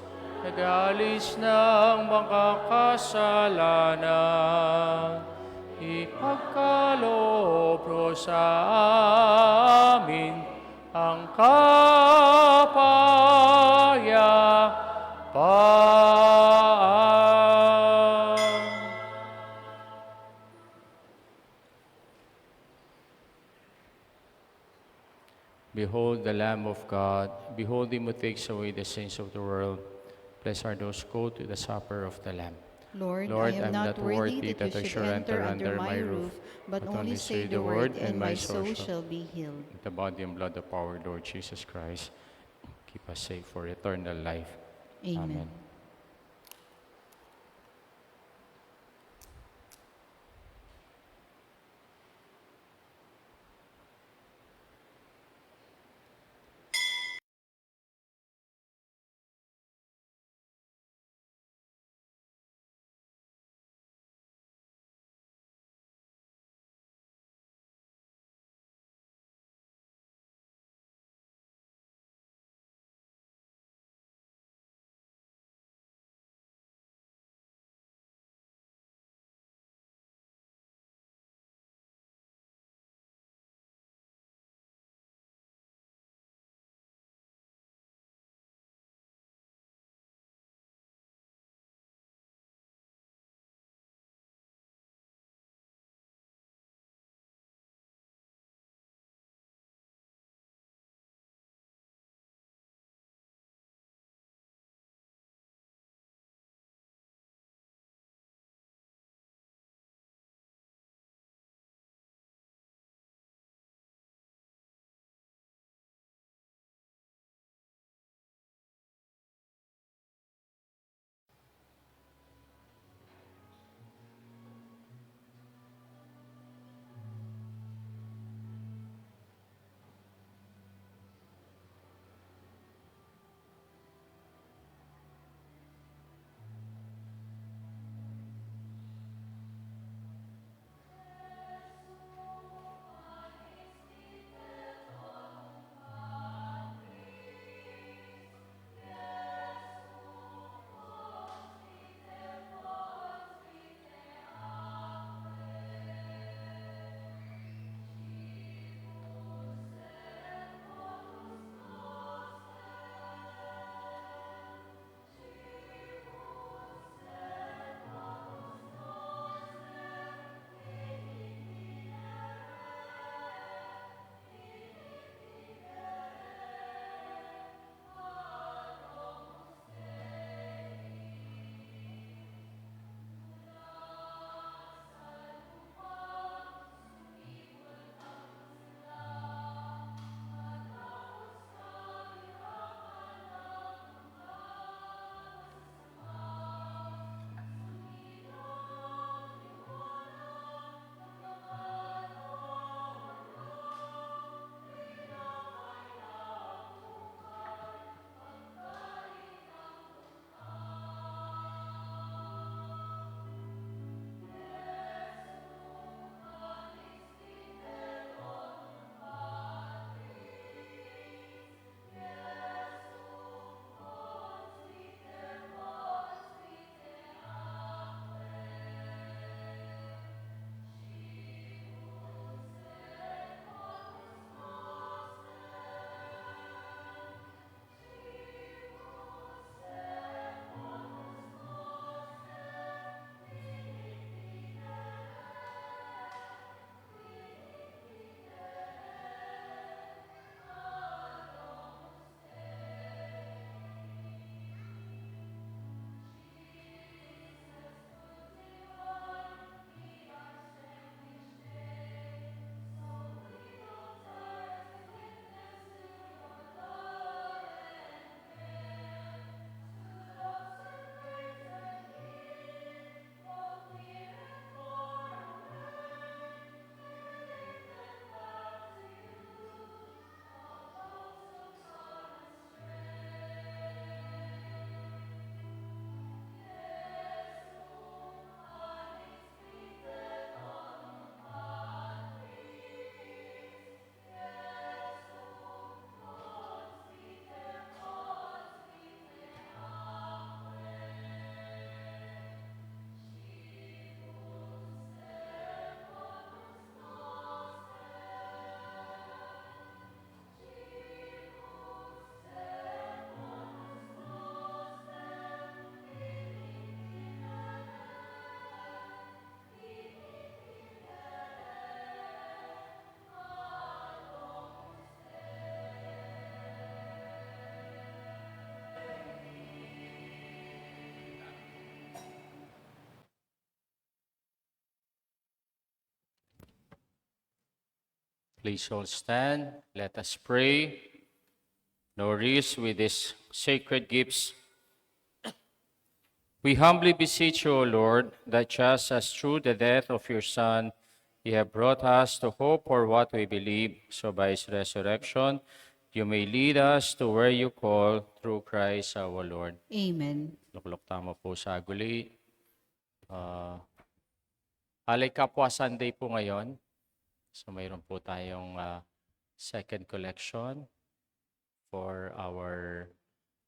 nag-alis ng mga kasalanan, ipagkaloob mo sa amin ang kapayapaan. Behold the Lamb of God. Behold him who takes away the sins of the world. Blessed are those who go to the supper of the Lamb. Lord, Lord, I am not worthy that you should enter under my roof, but only say the word, and my soul shall be healed. The body and blood of our Lord Jesus Christ, keep us safe for eternal life. Amen. Please all stand. Let us pray. Nourished with these sacred gifts, we humbly beseech you, O Lord, that just as through the death of your Son, you have brought us to hope for what we believe, so by his resurrection, you may lead us to where you call through Christ our Lord. Amen. Luklok tama po sa guli. Alay Kapwa Sunday po ngayon. So mayroon po tayong second collection for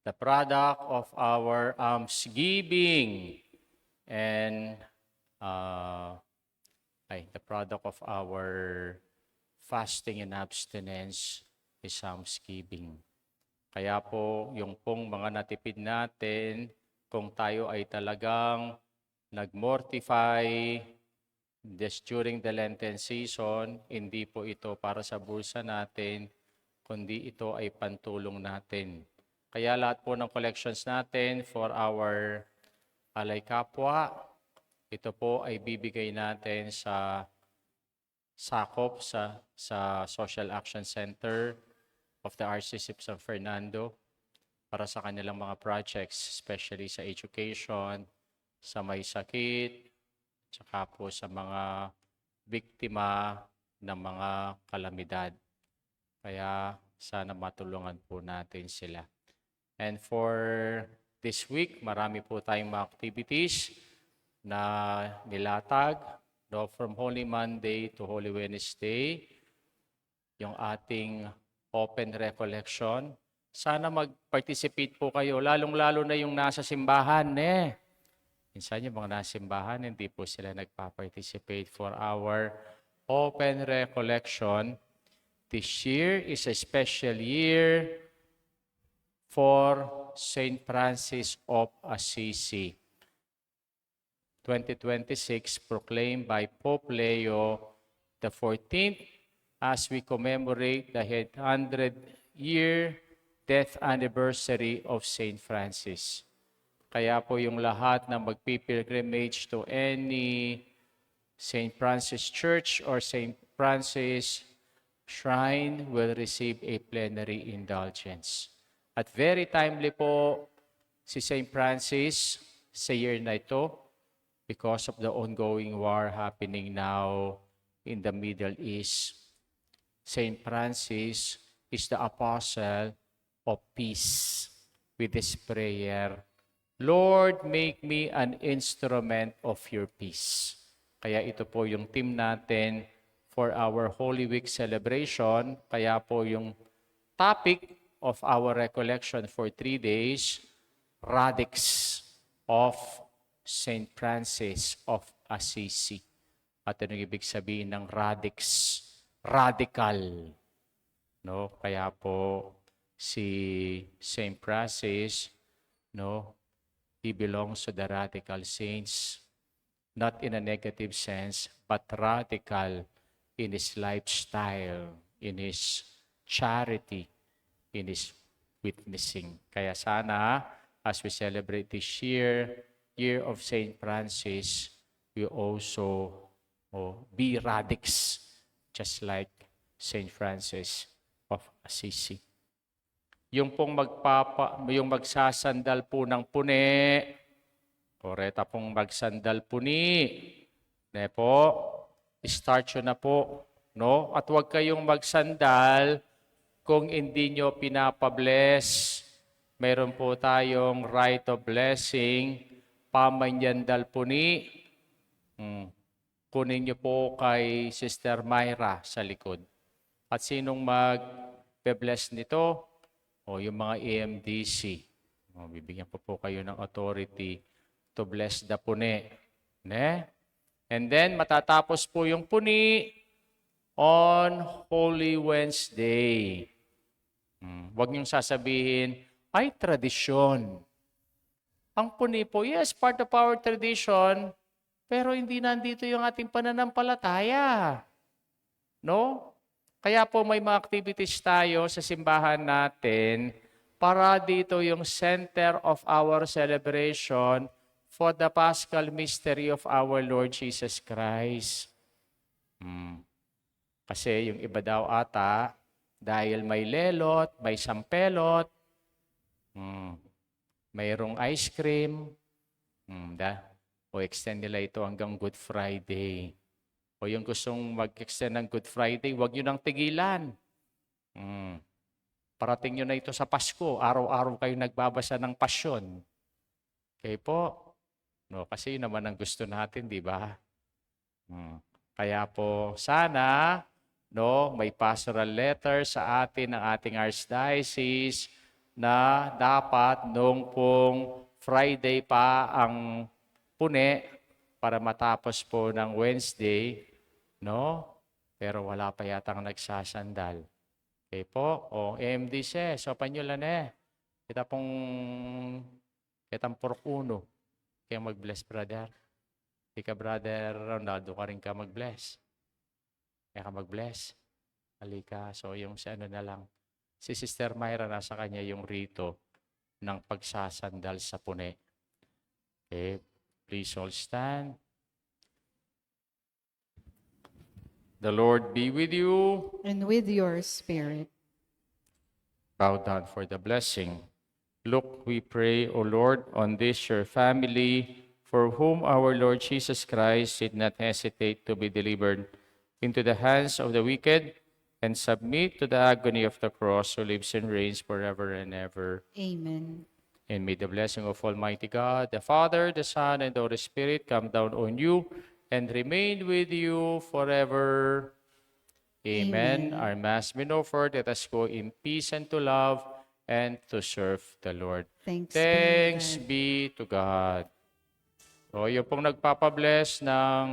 the product of our almsgiving and the product of our fasting and abstinence is almsgiving. Kaya po, yung pong mga natipid natin, kung tayo ay talagang nag-mortify this during the Lenten season, hindi po ito para sa bulsa natin, kundi ito ay pantulong natin. Kaya lahat po ng collections natin for our Alay Kapwa, ito po ay bibigay natin sa sakop sa Social Action Center of the Archdiocese of San Fernando para sa kanilang mga projects, especially sa education, sa may sakit, tsaka po sa mga biktima ng mga kalamidad. Kaya sana matulungan po natin sila. And for this week, marami po tayong mga activities na nilatag, from Holy Monday to Holy Wednesday, yung ating open recollection. Sana mag-participate po kayo, lalong-lalo na yung nasa simbahan. Minsan yung mga nasa simbahan, hindi po sila nagpa-participate for our open recollection. This year is a special year for Saint Francis of Assisi. 2026 proclaimed by Pope Leo XIV as we commemorate the 100-year death anniversary of Saint Francis. Kaya po yung lahat na magpipilgrimage to any Saint Francis Church or Saint Francis Shrine will receive a plenary indulgence. At very timely po si Saint Francis sa year na ito because of the ongoing war happening now in the Middle East. Saint Francis is the apostle of peace with his prayer, Lord, make me an instrument of your peace. Kaya ito po yung theme natin for our Holy Week celebration. Kaya po yung topic of our recollection for 3 days, Radix of Saint Francis of Assisi. At ano ibig sabihin ng radix? Radical. No? Kaya po si Saint Francis, no, he belongs to the radical saints, not in a negative sense, but radical in his lifestyle, in his charity, in his witnessing. Kaya sana, as we celebrate this year of Saint Francis, we also be radix, just like Saint Francis of Assisi. Yung pong magsasandal po ng puni, koreta pong magsandal puni, start yun na po, no? At huwag kayong magsandal kung hindi nyo pinapabless. Meron po tayong rite of blessing, pamanyandal puni. Kunin nyo po kay Sister Myra sa likod. At sinong mag-bless nito? Yung mga AMDC. Bibigyan po kayo ng authority to bless the puni. And then, matatapos po yung puni on Holy Wednesday. Huwag niyong sasabihin, ay, tradisyon. Ang puni po, yes, part of our tradition, pero hindi nandito yung ating pananampalataya. No? Kaya po may mga activities tayo sa simbahan natin para dito yung center of our celebration for the Paschal mystery of our Lord Jesus Christ. Kasi yung iba daw ata, dahil may lelot, may sampelot, mayroong ice cream, o extend nila ito hanggang Good Friday. O yung gustong mag-extend ng Good Friday, huwag nyo nang tigilan. Parating nyo na ito sa Pasko. Araw-araw kayo nagbabasa ng pasyon. Okay po? No, kasi yun naman ang gusto natin, di ba? Kaya po, sana, no, may pastoral letter sa atin ng ating Archdiocese na dapat noong pong Friday pa ang pune para matapos po ng Wednesday, no? Pero wala pa yatang nagsasandal. Okay po? O, AMDC, so panyo lang kitang porkuno. Kaya mag-bless, brother. Ika, brother Ronaldo, ka rin ka mag-bless. Kaya ka mag-bless. Halika. So, yung si ano na lang. Si Sister Myra, nasa kanya yung rito ng pagsasandal sa pune. Okay. Please all stand. The Lord be with you. And with your spirit. Bow down for the blessing. Look, we pray, O Lord, on this your family, for whom our Lord Jesus Christ did not hesitate to be delivered into the hands of the wicked and submit to the agony of the cross, who lives and reigns forever and ever. Amen. And may the blessing of Almighty God, the Father, the Son, and the Holy Spirit come down on you and remain with you forever. Amen. Amen. Our Mass been offered. Let us go in peace and to love and to serve the Lord. Thanks Thanks be be to God. So, yung pong nagpapabless ng